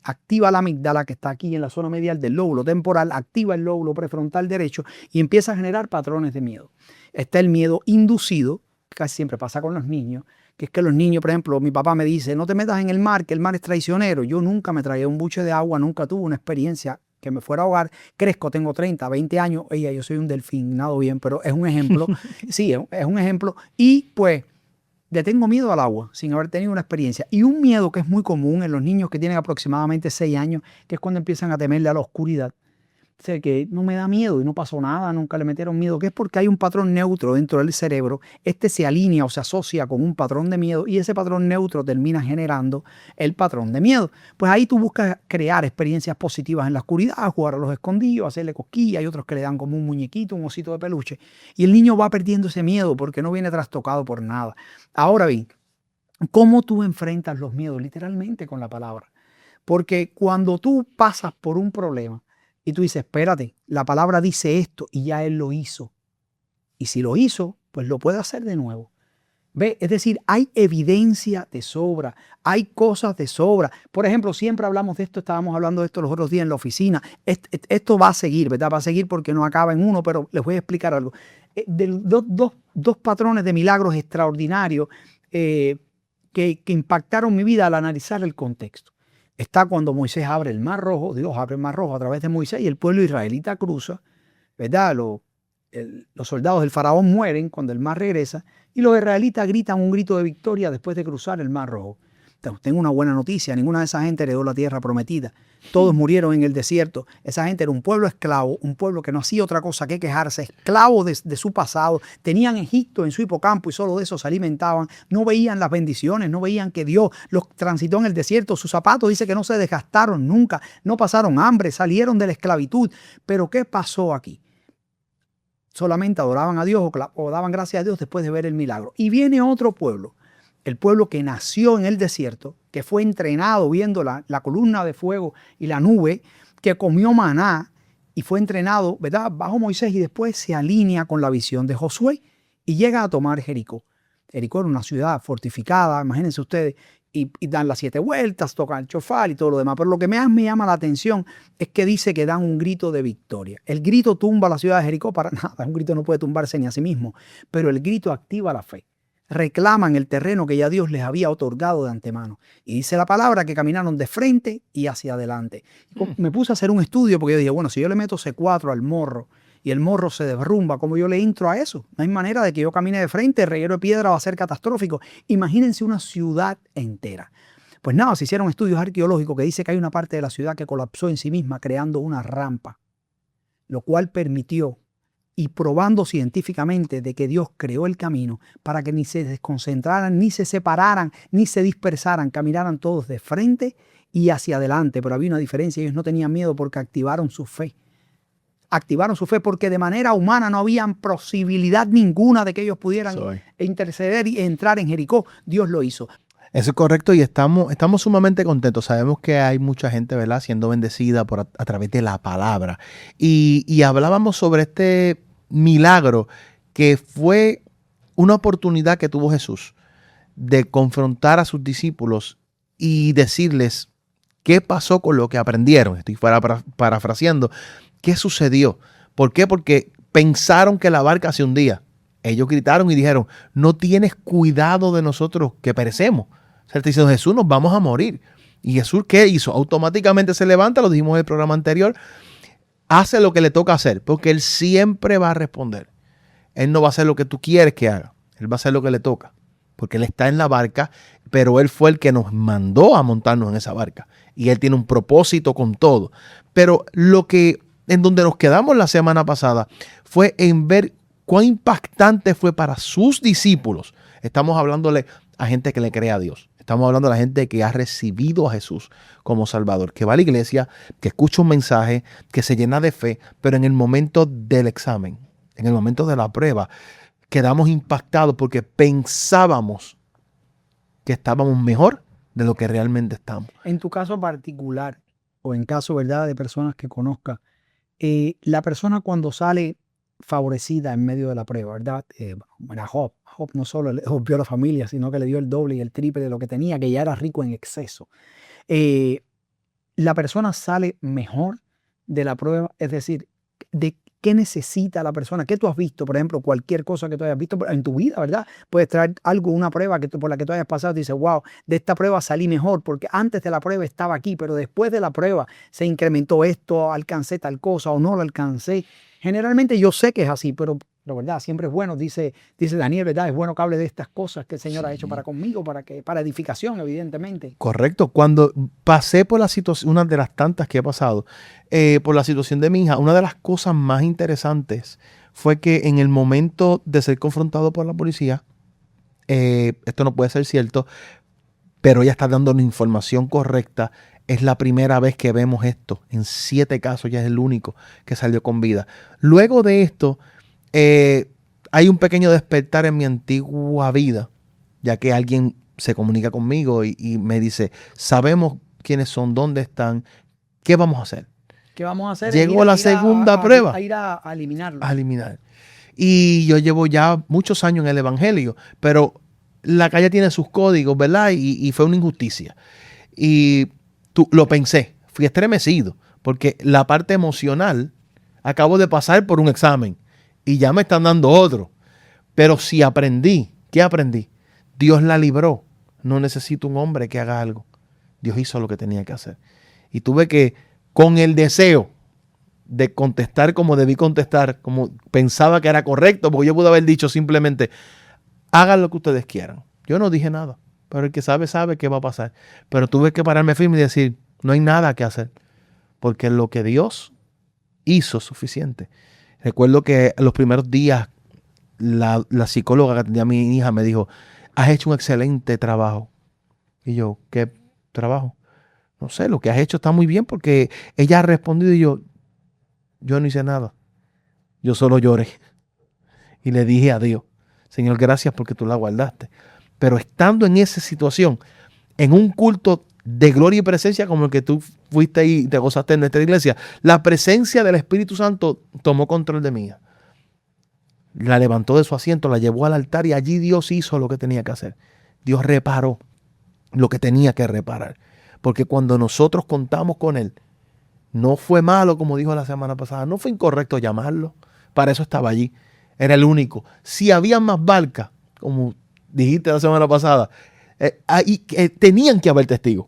activa la amígdala que está aquí en la zona medial del lóbulo temporal, activa el lóbulo prefrontal derecho y empieza a generar patrones de miedo. Está el miedo inducido, que casi siempre pasa con los niños, que es que los niños, por ejemplo, mi papá me dice, no te metas en el mar, que el mar es traicionero. Yo nunca me traía un buche de agua, nunca tuve una experiencia que me fuera a ahogar. Crezco, tengo 30, 20 años, yo soy un delfín, nado bien, pero es un ejemplo. Sí, es un ejemplo. Y pues le tengo miedo al agua sin haber tenido una experiencia. Y un miedo que es muy común en los niños que tienen aproximadamente 6 años, que es cuando empiezan a temerle a la oscuridad. O sea, que no me da miedo y no pasó nada, nunca le metieron miedo, que es porque hay un patrón neutro dentro del cerebro. Este se alinea o se asocia con un patrón de miedo y ese patrón neutro termina generando el patrón de miedo. Pues ahí tú buscas crear experiencias positivas en la oscuridad, jugar a los escondidos, hacerle cosquillas. Hay otros que le dan como un muñequito, un osito de peluche. Y el niño va perdiendo ese miedo porque no viene trastocado por nada. Ahora bien, ¿cómo tú enfrentas los miedos? Literalmente con la palabra. Porque cuando tú pasas por un problema, y tú dices, espérate, la palabra dice esto y ya Él lo hizo. Y si lo hizo, pues lo puede hacer de nuevo. ¿Ve? Es decir, hay evidencia de sobra, hay cosas de sobra. Por ejemplo, siempre hablamos de esto, estábamos hablando de esto los otros días en la oficina. Esto va a seguir, ¿verdad? Va a seguir porque no acaba en uno, pero les voy a explicar algo. Dos patrones de milagros extraordinarios que impactaron mi vida al analizar el contexto. Está cuando Moisés abre el Mar Rojo, Dios abre el Mar Rojo a través de Moisés y el pueblo israelita cruza, ¿verdad? Los soldados del faraón mueren cuando el mar regresa y los israelitas gritan un grito de victoria después de cruzar el Mar Rojo. Entonces, tengo una buena noticia, ninguna de esa gente heredó la tierra prometida. Todos murieron en el desierto. Esa gente era un pueblo esclavo, un pueblo que no hacía otra cosa que quejarse, esclavo de su pasado. Tenían Egipto en su hipocampo y solo de eso se alimentaban. No veían las bendiciones, no veían que Dios los transitó en el desierto. Sus zapatos dice que no se desgastaron nunca, no pasaron hambre, salieron de la esclavitud. Pero ¿qué pasó aquí? Solamente adoraban a Dios o daban gracias a Dios después de ver el milagro. Y viene otro pueblo. El pueblo que nació en el desierto, que fue entrenado viendo la columna de fuego y la nube, que comió maná y fue entrenado, ¿verdad?, bajo Moisés y después se alinea con la visión de Josué y llega a tomar Jericó. Jericó era una ciudad fortificada, imagínense ustedes, y dan las 7 vueltas, tocan el chofar y todo lo demás. Pero lo que más me llama la atención es que dice que dan un grito de victoria. El grito tumba la ciudad de Jericó para nada, un grito no puede tumbarse ni a sí mismo, pero el grito activa la fe. Reclaman el terreno que ya Dios les había otorgado de antemano. Y dice la palabra que caminaron de frente y hacia adelante. Me puse a hacer un estudio porque yo dije, bueno, si yo le meto C4 al morro y el morro se derrumba, ¿cómo yo le entro a eso? No hay manera de que yo camine de frente, el reguero de piedra va a ser catastrófico. Imagínense una ciudad entera. Pues nada, se hicieron estudios arqueológicos que dice que hay una parte de la ciudad que colapsó en sí misma creando una rampa, lo cual permitió y probando científicamente de que Dios creó el camino para que ni se desconcentraran, ni se separaran, ni se dispersaran, caminaran todos de frente y hacia adelante. Pero había una diferencia, ellos no tenían miedo porque activaron su fe. Activaron su fe porque de manera humana no había posibilidad ninguna de que ellos pudieran interceder y entrar en Jericó. Dios lo hizo. Eso es correcto y estamos sumamente contentos. Sabemos que hay mucha gente, ¿verdad?, siendo bendecida a través de la palabra. Y hablábamos sobre este milagro que fue una oportunidad que tuvo Jesús de confrontar a sus discípulos y decirles qué pasó con lo que aprendieron. Estoy parafraseando. ¿Qué sucedió? ¿Por qué? Porque pensaron que la barca se hundía. Ellos gritaron y dijeron, no tienes cuidado de nosotros que perecemos. O sea, te diciendo, Jesús, nos vamos a morir. ¿Y Jesús qué hizo? Automáticamente se levanta, lo dijimos en el programa anterior, hace lo que le toca hacer, porque Él siempre va a responder. Él no va a hacer lo que tú quieres que haga, Él va a hacer lo que le toca, porque Él está en la barca, pero Él fue el que nos mandó a montarnos en esa barca, y Él tiene un propósito con todo. Pero en donde nos quedamos la semana pasada fue en ver cuán impactante fue para sus discípulos. Estamos hablándole a gente que le cree a Dios. Estamos hablando de la gente que ha recibido a Jesús como Salvador, que va a la iglesia, que escucha un mensaje, que se llena de fe, pero en el momento del examen, en el momento de la prueba, quedamos impactados porque pensábamos que estábamos mejor de lo que realmente estamos. En tu caso particular, o en caso, ¿verdad?, de personas que conozcas, la persona cuando sale favorecida en medio de la prueba, ¿verdad? Job no solo le rompió la familia, sino que le dio el doble y el triple de lo que tenía, que ya era rico en exceso. La persona sale mejor de la prueba, es decir, de qué necesita la persona, qué tú has visto, por ejemplo, cualquier cosa que tú hayas visto en tu vida, ¿verdad? Puedes traer algo, una prueba por la que tú hayas pasado y dices, wow, de esta prueba salí mejor, porque antes de la prueba estaba aquí, pero después de la prueba se incrementó esto, alcancé tal cosa o no lo alcancé. Generalmente yo sé que es así, pero ¿verdad? Siempre es bueno, dice Daniel, ¿verdad? Es bueno que hable de estas cosas que el Señor ha hecho para conmigo, para edificación, evidentemente. Correcto. Cuando pasé por la situación, una de las tantas que he pasado, por la situación de mi hija, una de las cosas más interesantes fue que en el momento de ser confrontado por la policía, esto no puede ser cierto, pero ella está dando la información correcta. Es la primera vez que vemos esto. En 7 casos ya es el único que salió con vida. Luego de esto, hay un pequeño despertar en mi antigua vida, ya que alguien se comunica conmigo y me dice, sabemos quiénes son, dónde están, ¿qué vamos a hacer? ¿Qué vamos a hacer? Llegó la segunda prueba. A ir a eliminarlo. A eliminar. Y yo llevo ya muchos años en el evangelio, pero la calle tiene sus códigos, ¿verdad? Y fue una injusticia. Y lo pensé, fui estremecido, porque la parte emocional, acabo de pasar por un examen y ya me están dando otro. Pero si aprendí, ¿qué aprendí? Dios la libró. No necesito un hombre que haga algo. Dios hizo lo que tenía que hacer. Y tuve que, con el deseo de contestar como debí contestar, como pensaba que era correcto, porque yo pude haber dicho simplemente, hagan lo que ustedes quieran. Yo no dije nada, pero el que sabe, sabe qué va a pasar. Pero tuve que pararme firme y decir, no hay nada que hacer, porque lo que Dios hizo es suficiente. Recuerdo que en los primeros días la psicóloga que atendía a mi hija me dijo, has hecho un excelente trabajo. Y yo, ¿qué trabajo? No sé, lo que has hecho está muy bien, porque ella ha respondido y yo no hice nada. Yo solo lloré. Y le dije a Dios, Señor, gracias porque tú la guardaste. Pero estando en esa situación, en un culto de gloria y presencia como el que tú fuiste y te gozaste en nuestra iglesia, la presencia del Espíritu Santo tomó control de mí. La levantó de su asiento, la llevó al altar y allí Dios hizo lo que tenía que hacer. Dios reparó lo que tenía que reparar. Porque cuando nosotros contamos con Él, no fue malo, como dijo la semana pasada, no fue incorrecto llamarlo. Para eso estaba allí. Era el único. Si había más barcas, como dijiste la semana pasada, tenían que haber testigos.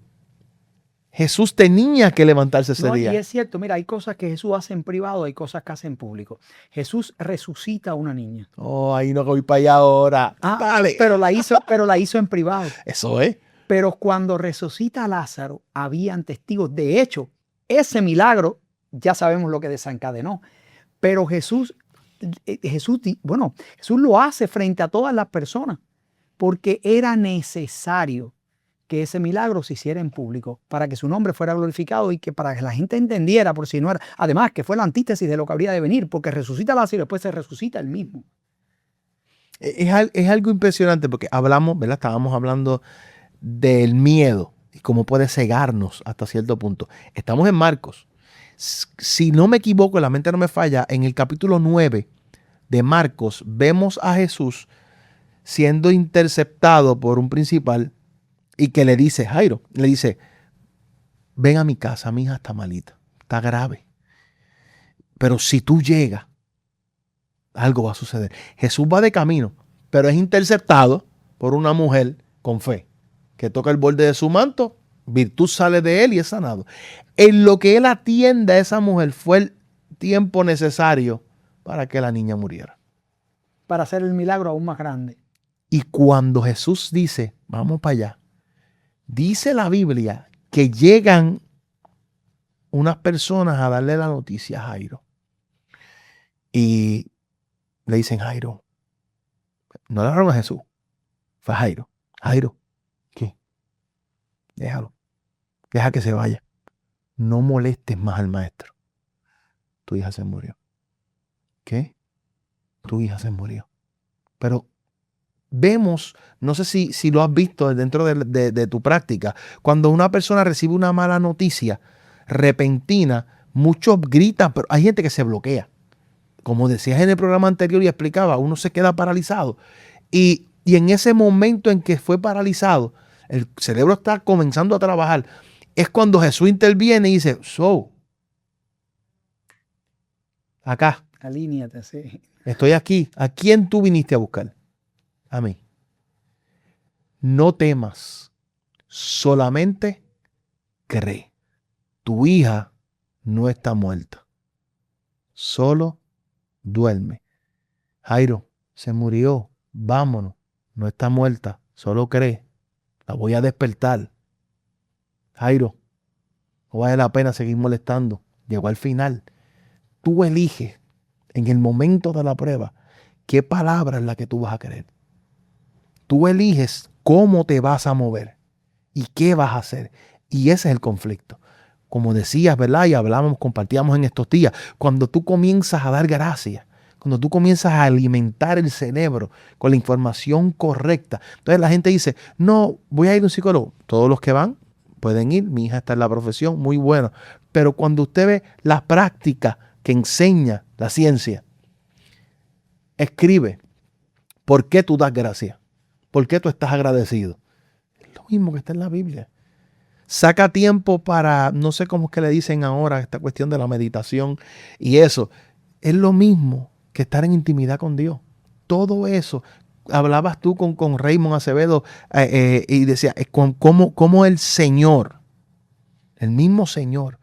Jesús tenía que levantarse ese día. Y es cierto, mira, hay cosas que Jesús hace en privado, hay cosas que hace en público. Jesús resucita a una niña. Oh, ahí no voy para allá ahora. Dale. Pero la hizo en privado. Eso es. Pero cuando resucita a Lázaro, habían testigos. De hecho, ese milagro, ya sabemos lo que desencadenó. Pero Jesús lo hace frente a todas las personas, porque era necesario que ese milagro se hiciera en público para que su nombre fuera glorificado y que para que la gente entendiera, por si no era, además que fue la antítesis de lo que habría de venir, porque resucita a Lázaro y después se resucita él mismo. Es algo impresionante porque hablamos, ¿verdad? Estábamos hablando del miedo y cómo puede cegarnos hasta cierto punto. Estamos en Marcos. Si no me equivoco, la mente no me falla, en el capítulo 9 de Marcos vemos a Jesús siendo interceptado por un principal y que le dice, Jairo, le dice, ven a mi casa, mi hija está malita, está grave. Pero si tú llegas, algo va a suceder. Jesús va de camino, pero es interceptado por una mujer con fe, que toca el borde de su manto, virtud sale de él y es sanado. En lo que él atiende a esa mujer fue tiempo necesario para que la niña muriera. Para hacer el milagro aún más grande. Y cuando Jesús dice, vamos para allá, dice la Biblia que llegan unas personas a darle la noticia a Jairo. Y le dicen, Jairo, no le hablaron a Jesús, fue a Jairo. Jairo, ¿qué? Déjalo, deja que se vaya. No molestes más al maestro. Tu hija se murió. ¿Qué? Tu hija se murió. Pero vemos, no sé si lo has visto dentro de tu práctica, cuando una persona recibe una mala noticia repentina, muchos gritan, pero hay gente que se bloquea. Como decías en el programa anterior y explicaba, uno se queda paralizado. Y en ese momento en que fue paralizado, el cerebro está comenzando a trabajar. Es cuando Jesús interviene y dice, acá. Alíñate, sí. Estoy aquí. ¿A quién tú viniste a buscar? A mí. No temas, solamente cree. Tu hija no está muerta, solo duerme. Jairo, se murió, vámonos, no está muerta, solo cree. La voy a despertar. Jairo, no vale la pena seguir molestando. Llegó al final. Tú eliges en el momento de la prueba qué palabra es la que tú vas a creer. Tú eliges cómo te vas a mover y qué vas a hacer. Y ese es el conflicto. Como decías, ¿verdad? Y hablábamos, compartíamos en estos días. Cuando tú comienzas a dar gracias, cuando tú comienzas a alimentar el cerebro con la información correcta. Entonces la gente dice, no, voy a ir a un psicólogo. Todos los que van pueden ir. Mi hija está en la profesión, muy bueno. Pero cuando usted ve la práctica que enseña la ciencia, escribe por qué tú das gracias, por qué tú estás agradecido. Es lo mismo que está en la Biblia. Saca tiempo para, no sé cómo es que le dicen ahora, esta cuestión de la meditación y eso. Es lo mismo que estar en intimidad con Dios. Todo eso. Hablabas tú con Raymond Acevedo y decía, cómo el Señor, el mismo Señor,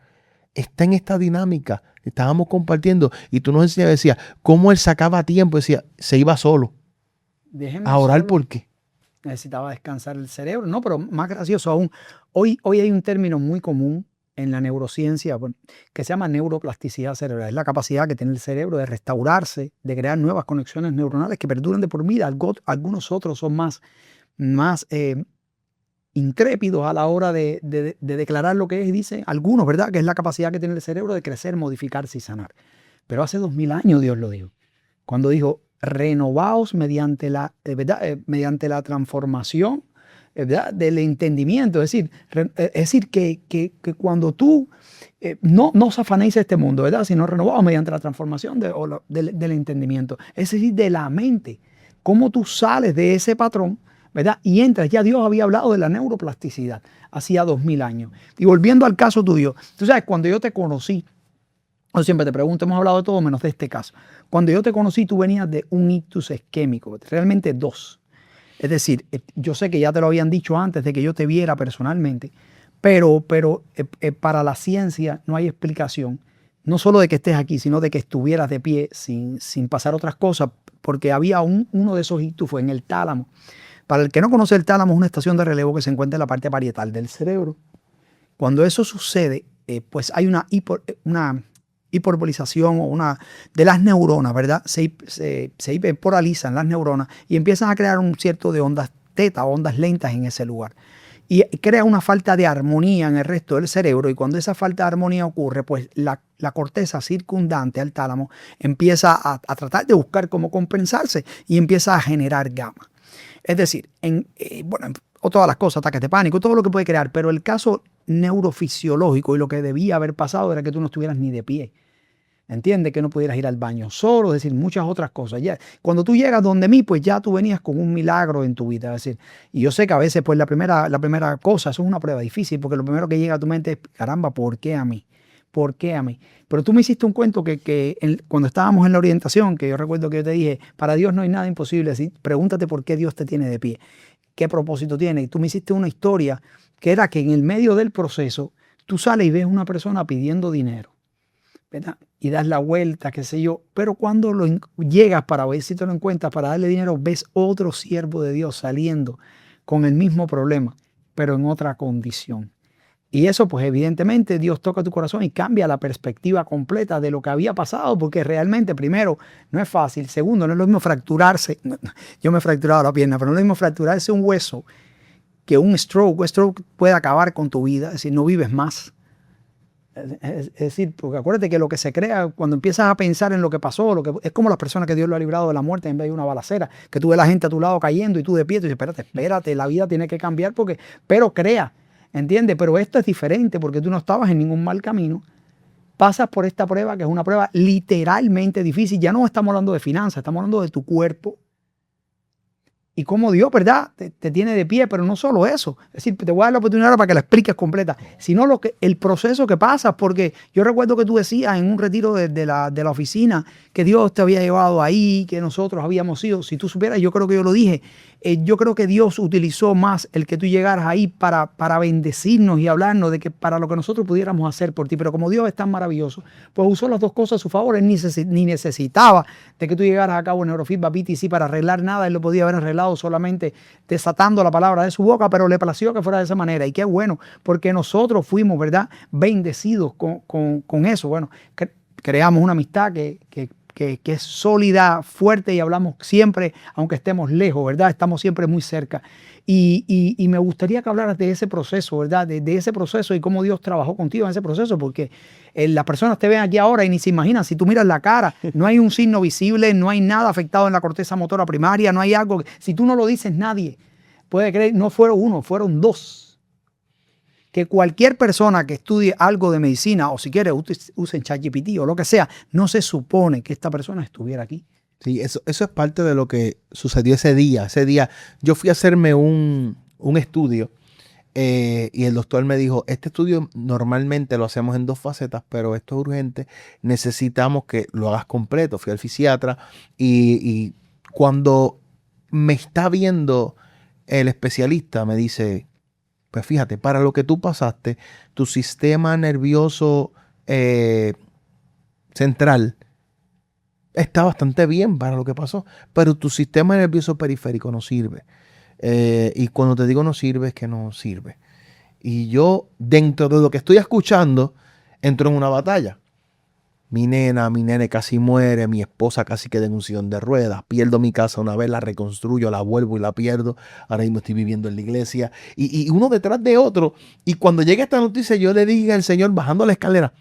está en esta dinámica. Estábamos compartiendo y tú nos enseñabas, decías, cómo él sacaba tiempo, decía, se iba solo. Déjeme a orar. solo. ¿Por qué? Necesitaba descansar el cerebro. No, pero más gracioso aún, hoy hay un término muy común en la neurociencia que se llama neuroplasticidad cerebral. Es la capacidad que tiene el cerebro de restaurarse, de crear nuevas conexiones neuronales que perduran de por vida. Algunos otros son más intrépidos a la hora de declarar lo que es, y dicen algunos, ¿verdad? Que es la capacidad que tiene el cerebro de crecer, modificarse y sanar. Pero hace 2000 años Dios lo dijo. Cuando dijo, renovaos mediante la transformación, ¿verdad?, del entendimiento. Es decir que cuando tú no os afanéis de este mundo, ¿verdad?, sino renovaos mediante la transformación del entendimiento. Es decir, de la mente. Cómo tú sales de ese patrón, ¿verdad?, y entras. Ya Dios había hablado de la neuroplasticidad hacía 2000 años. Y volviendo al caso tuyo, tú sabes, cuando yo te conocí, yo siempre te pregunto, hemos hablado de todo menos de este caso. Cuando yo te conocí, tú venías de un ictus isquémico, realmente dos. Es decir, yo sé que ya te lo habían dicho antes de que yo te viera personalmente, pero para la ciencia no hay explicación, no solo de que estés aquí, sino de que estuvieras de pie sin pasar otras cosas, porque había uno de esos ictus, fue en el tálamo. Para el que no conoce, el tálamo es una estación de relevo que se encuentra en la parte parietal del cerebro. Cuando eso sucede, pues hay una hiperbolización o una de las neuronas, ¿verdad? Se hiperporalizan las neuronas y empiezan a crear un cierto de ondas teta, ondas lentas en ese lugar. Y crea una falta de armonía en el resto del cerebro, y cuando esa falta de armonía ocurre, pues la corteza circundante al tálamo empieza a tratar de buscar cómo compensarse y empieza a generar gamma. Es decir, o todas las cosas, ataques de pánico, todo lo que puede crear, pero el caso neurofisiológico y lo que debía haber pasado era que tú no estuvieras ni de pie. ¿Entiendes? Que no pudieras ir al baño solo, es decir, muchas otras cosas. Ya, cuando tú llegas donde mí, pues ya tú venías con un milagro en tu vida. Es decir, y yo sé que a veces, pues la primera cosa, eso es una prueba difícil, porque lo primero que llega a tu mente es, caramba, ¿por qué a mí? ¿Por qué a mí? Pero tú me hiciste un cuento cuando estábamos en la orientación, que yo recuerdo que yo te dije, para Dios no hay nada imposible. Así, pregúntate por qué Dios te tiene de pie. ¿Qué propósito tiene? Y tú me hiciste una historia que era que en el medio del proceso tú sales y ves una persona pidiendo dinero. ¿verdad? Y das la vuelta, qué sé yo. Pero cuando llegas para ver si te lo encuentras, para darle dinero, ves otro siervo de Dios saliendo con el mismo problema, pero en otra condición. Y eso, pues evidentemente, Dios toca tu corazón y cambia la perspectiva completa de lo que había pasado, porque realmente, primero, no es fácil. Segundo, no es lo mismo fracturarse. Yo me he fracturado la pierna, pero no es lo mismo fracturarse un hueso que un stroke. Un stroke puede acabar con tu vida, es decir, no vives más. Es decir, porque acuérdate que lo que se crea cuando empiezas a pensar en lo que pasó, es como las personas que Dios lo ha librado de la muerte en vez de una balacera, que tú ves la gente a tu lado cayendo y tú de pie, y dices, espérate, la vida tiene que cambiar, pero crea. ¿Entiendes? Pero esto es diferente porque tú no estabas en ningún mal camino. Pasas por esta prueba que es una prueba literalmente difícil. Ya no estamos hablando de finanzas, estamos hablando de tu cuerpo. Y cómo Dios, ¿verdad? Te tiene de pie, pero no solo eso. Es decir, te voy a dar la oportunidad ahora para que la expliques completa, sino el proceso que pasas, porque yo recuerdo que tú decías en un retiro de la oficina que Dios te había llevado ahí, que nosotros habíamos ido. Si tú supieras, yo creo que yo lo dije, yo creo que Dios utilizó más el que tú llegaras ahí para bendecirnos y hablarnos de que para lo que nosotros pudiéramos hacer por ti. Pero como Dios es tan maravilloso, pues usó las dos cosas a su favor. Él ni necesitaba de que tú llegaras a cabo en Neurofeedback BTC para arreglar nada. Él lo podía haber arreglado solamente desatando la palabra de su boca, pero le plació que fuera de esa manera. Y qué bueno, porque nosotros fuimos, ¿verdad?, bendecidos con eso. Bueno, creamos una amistad que es sólida, fuerte, y hablamos siempre, aunque estemos lejos, ¿verdad? Estamos siempre muy cerca. Y me gustaría que hablaras de ese proceso, ¿verdad? De ese proceso y cómo Dios trabajó contigo en ese proceso, porque las personas te ven aquí ahora y ni se imaginan. Si tú miras la cara, no hay un signo visible, no hay nada afectado en la corteza motora primaria, no hay algo. Si tú no lo dices, nadie puede creer. No fueron uno, fueron dos. Que cualquier persona que estudie algo de medicina, o si quiere usen ChatGPT o lo que sea, no se supone que esta persona estuviera aquí. Sí, eso es parte de lo que sucedió ese día. Ese día yo fui a hacerme un estudio y el doctor me dijo, este estudio normalmente lo hacemos en 2 facetas, pero esto es urgente, necesitamos que lo hagas completo. Fui al fisiatra y cuando me está viendo el especialista me dice, pues fíjate, para lo que tú pasaste, tu sistema nervioso central está bastante bien para lo que pasó, pero tu sistema nervioso periférico no sirve. Y cuando te digo no sirve, es que no sirve. Y yo, dentro de lo que estoy escuchando, entro en una batalla. Mi nene casi muere, mi esposa casi queda en un sillón de ruedas, pierdo mi casa una vez, la reconstruyo, la vuelvo y la pierdo. Ahora mismo estoy viviendo en la iglesia y uno detrás de otro. Y cuando llega esta noticia, yo le dije al Señor bajando la escalera,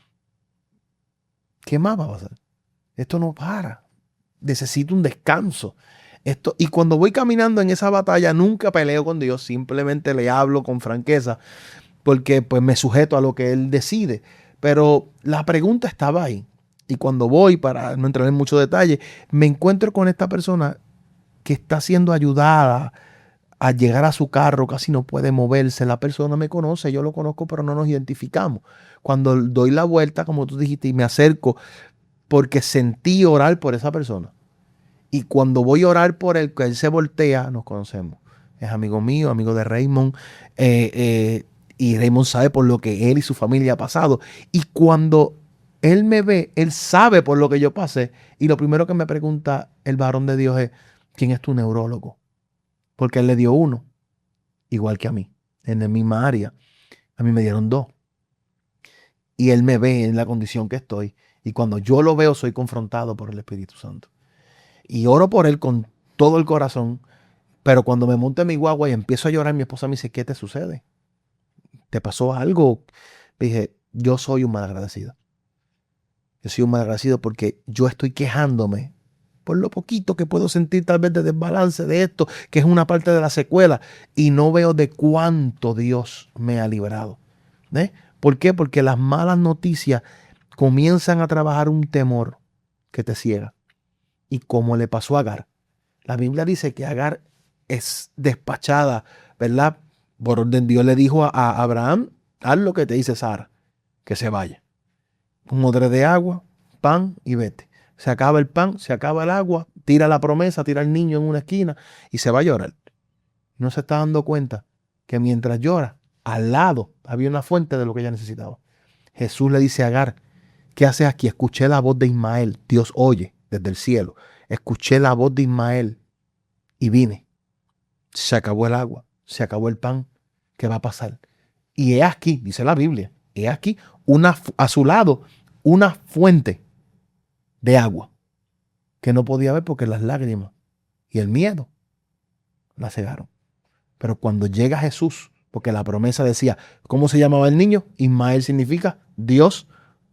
¿qué más va a pasar? Esto no para. Necesito un descanso. Y cuando voy caminando en esa batalla, nunca peleo con Dios, simplemente le hablo con franqueza, porque pues me sujeto a lo que Él decide. Pero la pregunta estaba ahí. Y cuando voy, para no entrar en mucho detalle, me encuentro con esta persona que está siendo ayudada a llegar a su carro, casi no puede moverse. La persona me conoce, yo lo conozco, pero no nos identificamos. Cuando doy la vuelta, como tú dijiste, y me acerco, porque sentí orar por esa persona. Y cuando voy a orar por él, que él se voltea, nos conocemos. Es amigo mío, amigo de Raymond. Y Raymond sabe por lo que él y su familia ha pasado. Y cuando él me ve, él sabe por lo que yo pasé. Y lo primero que me pregunta el varón de Dios es, ¿quién es tu neurólogo? Porque él le dio uno, igual que a mí, en la misma área. A mí me dieron 2. Y él me ve en la condición que estoy. Y cuando yo lo veo, soy confrontado por el Espíritu Santo. Y oro por él con todo el corazón. Pero cuando me monto en mi guagua y empiezo a llorar, mi esposa me dice, ¿qué te sucede? ¿Te pasó algo? Le dije, yo soy un malagradecido. Yo soy un malagradecido porque yo estoy quejándome por lo poquito que puedo sentir tal vez de desbalance de esto, que es una parte de la secuela, y no veo de cuánto Dios me ha librado. ¿Por qué? Porque las malas noticias comienzan a trabajar un temor que te ciega. Y como le pasó a Agar. La Biblia dice que Agar es despachada, ¿verdad? Por orden Dios le dijo a Abraham, haz lo que te dice Sara, que se vaya. Un odre de agua, pan y vete. Se acaba el pan, se acaba el agua, tira la promesa, tira al niño en una esquina y se va a llorar. No se está dando cuenta que mientras llora, al lado había una fuente de lo que ella necesitaba. Jesús le dice a Agar, ¿Qué haces aquí? Escuché la voz de Ismael. Dios oye desde el cielo. Escuché la voz de Ismael y vine. Se acabó el agua, se acabó el pan. ¿Qué va a pasar? Y he aquí, dice la Biblia, he aquí a su lado una fuente de agua que no podía ver porque las lágrimas y el miedo la cegaron. Pero cuando llega Jesús, porque la promesa decía, ¿cómo se llamaba el niño? Ismael significa Dios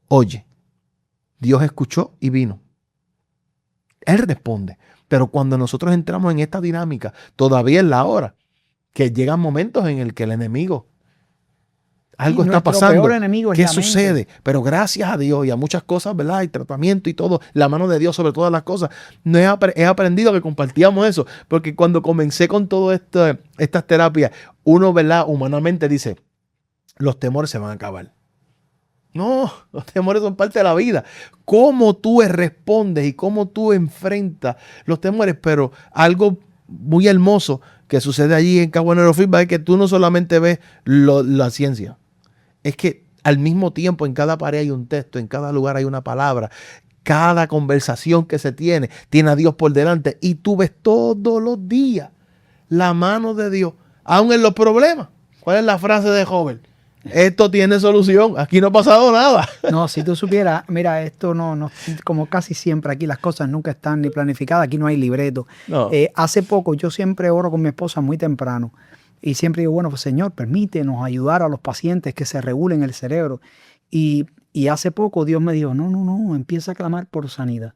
oye. Dios escuchó y vino. Él responde. Pero cuando nosotros entramos en esta dinámica, todavía es la hora que llegan momentos en el que el enemigo, algo está pasando. ¿Qué sucede? Pero gracias a Dios y a muchas cosas, ¿verdad? Y tratamiento y todo, la mano de Dios sobre todas las cosas. No he aprendido que compartíamos eso, porque cuando comencé con todo estas terapias, uno, ¿verdad? Humanamente dice, los temores se van a acabar. No, los temores son parte de la vida. Cómo tú respondes y cómo tú enfrentas los temores, pero algo muy hermoso que sucede allí en Cagua Neurofeedback es que tú no solamente ves la ciencia, es que al mismo tiempo en cada pared hay un texto, en cada lugar hay una palabra, cada conversación que se tiene a Dios por delante y tú ves todos los días la mano de Dios, aún en los problemas. ¿Cuál es la frase de Job? Esto tiene solución, aquí no ha pasado nada. No, si tú supieras, mira, esto no, como casi siempre aquí las cosas nunca están ni planificadas, aquí no hay libreto. No. Hace poco yo siempre oro con mi esposa muy temprano y siempre digo, bueno, pues Señor, permítenos ayudar a los pacientes que se regulen el cerebro. Y hace poco Dios me dijo, no, empieza a clamar por sanidad.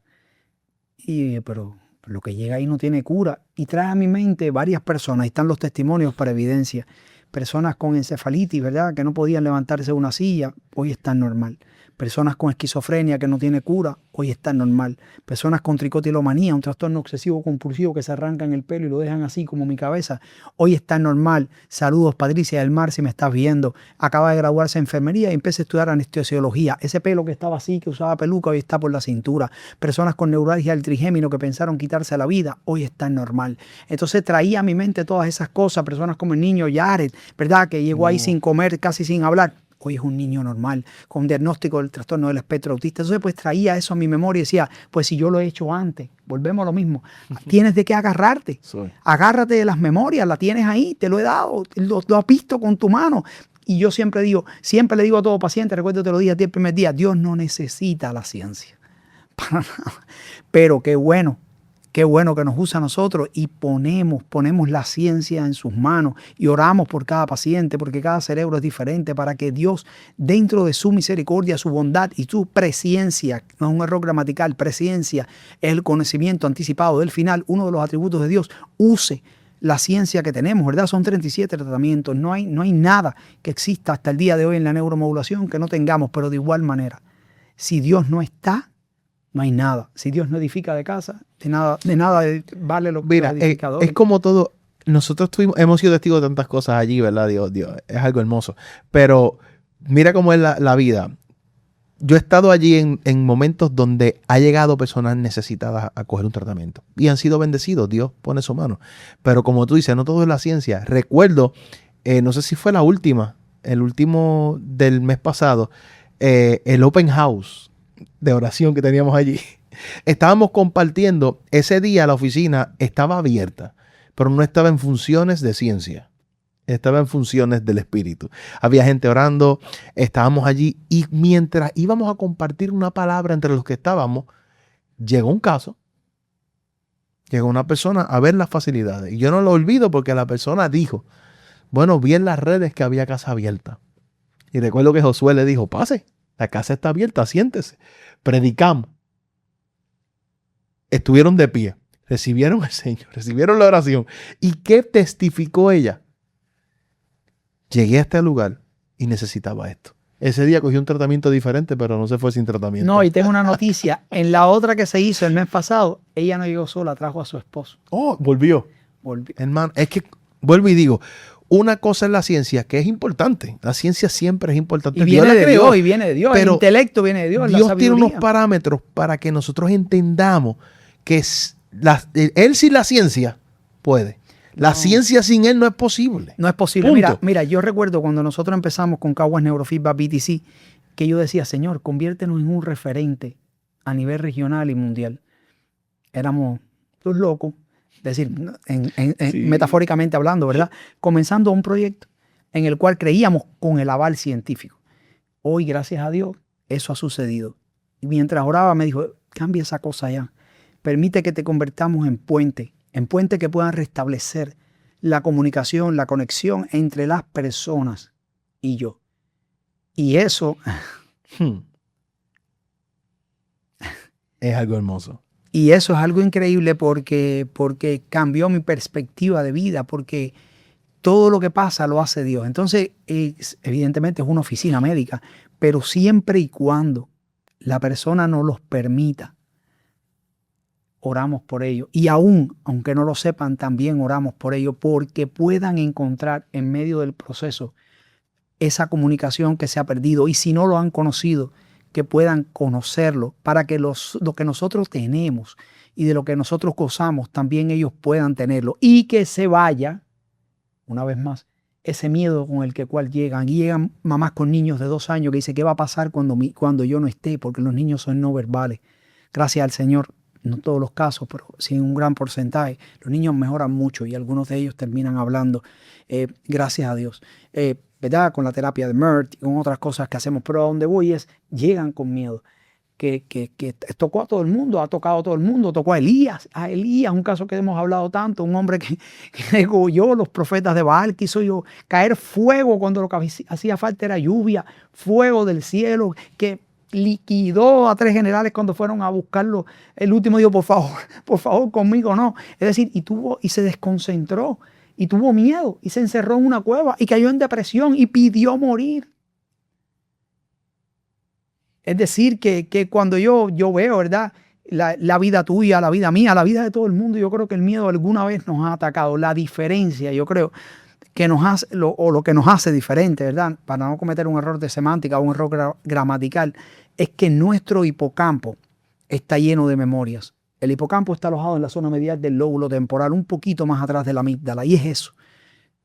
Y pero lo que llega ahí no tiene cura. Y trae a mi mente varias personas, ahí están los testimonios para evidencia. Personas con encefalitis, ¿verdad? Que no podían levantarse de una silla, hoy están normal. Personas con esquizofrenia que no tiene cura, hoy están normal. Personas con tricotilomanía, un trastorno obsesivo compulsivo que se arrancan el pelo y lo dejan así como mi cabeza, hoy están normal. Saludos, Patricia del Mar, si me estás viendo. Acaba de graduarse en enfermería y empieza a estudiar anestesiología. Ese pelo que estaba así, que usaba peluca, hoy está por la cintura. Personas con neuralgia del trigémino que pensaron quitarse la vida, hoy están normal. Entonces traía a mi mente todas esas cosas. Personas como el niño Jared, ¿verdad? Que llegó ahí sin comer, casi sin hablar. Hoy es un niño normal, con diagnóstico del trastorno del espectro autista. Entonces, pues traía eso a mi memoria y decía, pues si yo lo he hecho antes, volvemos a lo mismo. Tienes de qué agarrarte. Agárrate de las memorias, la tienes ahí, te lo he dado, lo has visto con tu mano. Y yo siempre le digo a todo paciente, recuerdo que te lo dije a ti el primer día, Dios no necesita la ciencia. Para nada. Pero qué bueno que nos usa a nosotros y ponemos la ciencia en sus manos y oramos por cada paciente porque cada cerebro es diferente para que Dios, dentro de su misericordia, su bondad y su presciencia, no es un error gramatical, presciencia es el conocimiento anticipado del final, uno de los atributos de Dios, use la ciencia que tenemos, ¿verdad? Son 37 tratamientos, no hay nada que exista hasta el día de hoy en la neuromodulación que no tengamos, pero de igual manera, si Dios no está, no hay nada. Si Dios no edifica de casa, de nada vale los edificadores. Es como todo. Nosotros hemos sido testigos de tantas cosas allí, ¿verdad? Dios, es algo hermoso. Pero mira cómo es la vida. Yo he estado allí en momentos donde ha llegado personas necesitadas a coger un tratamiento. Y han sido bendecidos. Dios pone su mano. Pero como tú dices, no todo es la ciencia. Recuerdo, no sé si fue el último del mes pasado, el Open House de oración que teníamos allí. Estábamos compartiendo, ese día la oficina estaba abierta, pero no estaba en funciones de ciencia, estaba en funciones del espíritu. Había gente orando, estábamos allí y mientras íbamos a compartir una palabra entre los que estábamos, llegó un caso, llegó una persona a ver las facilidades y yo no lo olvido porque la persona dijo, bueno, vi en las redes que había casa abierta y recuerdo que Josué le dijo, pase. La casa está abierta, siéntese. Predicamos. Estuvieron de pie. Recibieron al Señor. Recibieron la oración. ¿Y qué testificó ella? Llegué a este lugar y necesitaba esto. Ese día cogí un tratamiento diferente, pero no se fue sin tratamiento. No, y tengo una noticia. En la otra que se hizo el mes pasado, ella no llegó sola, trajo a su esposo. Oh, volvió. Hermano, es que vuelvo y digo, una cosa es la ciencia, que es importante. La ciencia siempre es importante. Y viene de Dios, y viene de Dios. El intelecto viene de Dios. Dios tiene unos parámetros para que nosotros entendamos que Él sin la ciencia puede. La ciencia sin Él no es posible. No es posible. Mira, yo recuerdo cuando nosotros empezamos con Caguas Neurofeedback BTC, que yo decía, Señor, conviértenos en un referente a nivel regional y mundial. Éramos los locos, es decir, Sí. metafóricamente hablando, ¿verdad? Comenzando un proyecto en el cual creíamos con el aval científico. Hoy, gracias a Dios, eso ha sucedido. Y mientras oraba me dijo, cambia esa cosa ya. Permite que te convertamos en puente que puedan restablecer la comunicación, la conexión entre las personas y yo. Y eso Es algo hermoso. Y eso es algo increíble porque cambió mi perspectiva de vida, porque todo lo que pasa lo hace Dios. Entonces, evidentemente es una oficina médica, pero siempre y cuando la persona nos los permita, oramos por ello. Y aunque no lo sepan, también oramos por ello, porque puedan encontrar en medio del proceso esa comunicación que se ha perdido. Y si no lo han conocido, que puedan conocerlo, para que lo que nosotros tenemos y de lo que nosotros gozamos, también ellos puedan tenerlo. Y que se vaya, una vez más, ese miedo con el cual llegan. Y llegan mamás con niños de 2 años que dicen, ¿qué va a pasar cuando yo no esté? Porque los niños son no verbales. Gracias al Señor, no todos los casos, pero sí en un gran porcentaje, los niños mejoran mucho y algunos de ellos terminan hablando. Gracias a Dios. ¿Verdad? Con la terapia de MERT y con otras cosas que hacemos, pero a donde voy es, llegan con miedo, que tocó a todo el mundo, ha tocado a todo el mundo, tocó a Elías, un caso que hemos hablado tanto, un hombre que degolló los profetas de Baal, quiso yo caer fuego cuando lo que hacía falta era lluvia, fuego del cielo, que liquidó a 3 generales cuando fueron a buscarlo. El último dijo, por favor, conmigo no. Es decir, y se desconcentró. Y tuvo miedo y se encerró en una cueva y cayó en depresión y pidió morir. Es decir, que cuando yo veo, ¿verdad? La vida tuya, la vida mía, la vida de todo el mundo, yo creo que el miedo alguna vez nos ha atacado. La diferencia, yo creo, que nos hace, lo que nos hace diferente, ¿verdad? Para no cometer un error de semántica o un error gramatical, es que nuestro hipocampo está lleno de memorias. El hipocampo está alojado en la zona medial del lóbulo temporal, un poquito más atrás de la amígdala. Y es eso,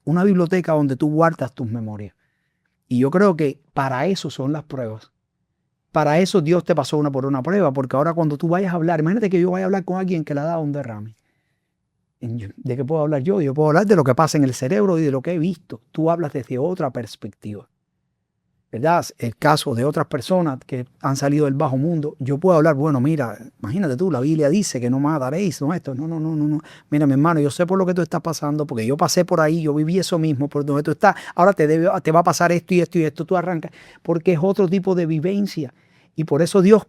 una biblioteca donde tú guardas tus memorias. Y yo creo que para eso son las pruebas. Para eso Dios te pasó por una prueba, porque ahora cuando tú vayas a hablar, imagínate que yo vaya a hablar con alguien que le ha dado un derrame. ¿De qué puedo hablar yo? Yo puedo hablar de lo que pasa en el cerebro y de lo que he visto. Tú hablas desde otra perspectiva, ¿verdad? El caso de otras personas que han salido del bajo mundo, yo puedo hablar, bueno, mira, imagínate tú, la Biblia dice que no mataréis, no esto, no. Mira, mi hermano, yo sé por lo que tú estás pasando, porque yo pasé por ahí, yo viví eso mismo, por donde tú estás, ahora te va a pasar esto y esto y esto, tú arrancas, porque es otro tipo de vivencia. Y por eso Dios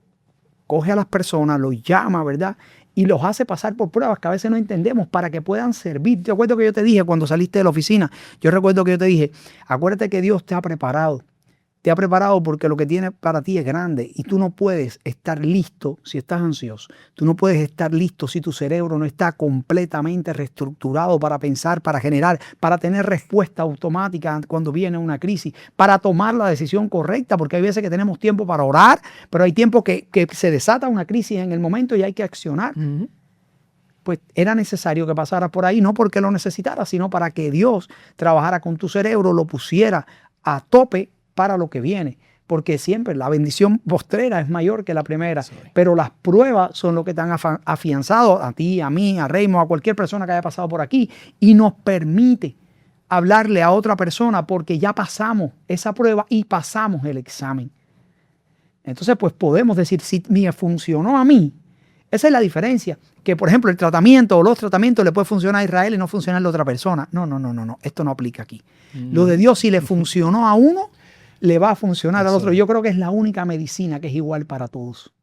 coge a las personas, los llama, ¿verdad? Y los hace pasar por pruebas que a veces no entendemos para que puedan servir. Te acuerdo que yo te dije cuando saliste de la oficina, yo recuerdo que yo te dije, acuérdate que Dios te ha preparado. Te ha preparado porque lo que tiene para ti es grande y tú no puedes estar listo si estás ansioso. Tú no puedes estar listo si tu cerebro no está completamente reestructurado para pensar, para generar, para tener respuesta automática cuando viene una crisis, para tomar la decisión correcta, porque hay veces que tenemos tiempo para orar, pero hay tiempo que se desata una crisis en el momento y hay que accionar. Pues era necesario que pasaras por ahí, no porque lo necesitaras, sino para que Dios trabajara con tu cerebro, lo pusiera a tope para lo que viene, porque siempre la bendición postrera es mayor que la primera, pero las pruebas son lo que te han afianzado a ti, a mí, a Raymond, a cualquier persona que haya pasado por aquí, y nos permite hablarle a otra persona porque ya pasamos esa prueba y pasamos el examen. Entonces, pues podemos decir, si me funcionó a mí, esa es la diferencia, que por ejemplo el tratamiento o los tratamientos le puede funcionar a Israel y no funcionar a la otra persona. No, esto no aplica aquí. Lo de Dios, si le funcionó a uno, le va a funcionar al otro. Yo creo que es la única medicina que es igual para todos.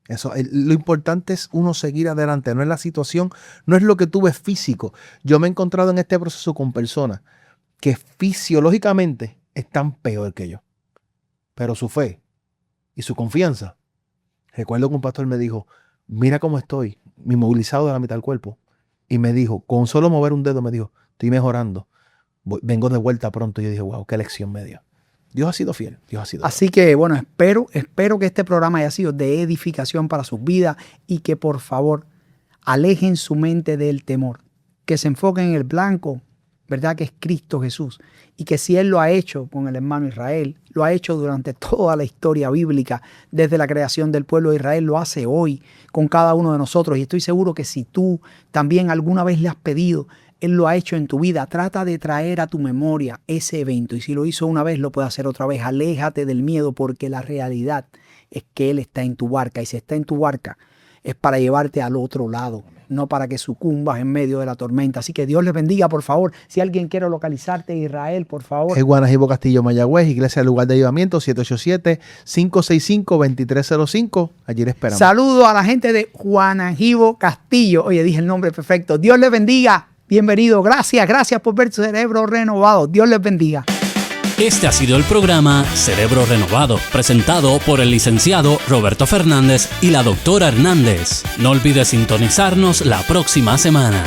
Eso, lo importante es uno seguir adelante, no es la situación, no es lo que tú ves físico. Yo me he encontrado en este proceso con personas que fisiológicamente están peor que yo, pero su fe y su confianza. Recuerdo que un pastor me dijo, mira cómo estoy, inmovilizado de la mitad del cuerpo, y me dijo, con solo mover un dedo me dijo, estoy mejorando, vengo de vuelta pronto. Y yo dije, wow, qué lección me dio. Dios ha sido fiel, Dios ha sido Así fiel. que bueno, espero que este programa haya sido de edificación para sus vidas y que por favor alejen su mente del temor, que se enfoquen en el blanco ¿verdad? Que es Cristo Jesús. Y que si Él lo ha hecho con el hermano Israel, lo ha hecho durante toda la historia bíblica, desde la creación del pueblo de Israel, lo hace hoy con cada uno de nosotros. Y estoy seguro que si tú también alguna vez le has pedido, Él lo ha hecho en tu vida. Trata de traer a tu memoria ese evento. Y si lo hizo una vez, lo puede hacer otra vez. Aléjate del miedo, porque la realidad es que Él está en tu barca. Y si está en tu barca, es para llevarte al otro lado, no para que sucumbas en medio de la tormenta. Así que Dios les bendiga, por favor. Si alguien quiere localizarte en Israel, por favor. Es Guanajibo, Castillo, Mayagüez, Iglesia del Lugar de Avivamiento, 787-565-2305. Allí le esperamos. Saludo a la gente de Guanajibo, Castillo. Oye, dije el nombre perfecto. Dios les bendiga. Bienvenido. Gracias por ver Cerebro Renovado. Dios les bendiga. Este ha sido el programa Cerebro Renovado, presentado por el licenciado Roberto Fernández y la doctora Hernández. No olvides sintonizarnos la próxima semana.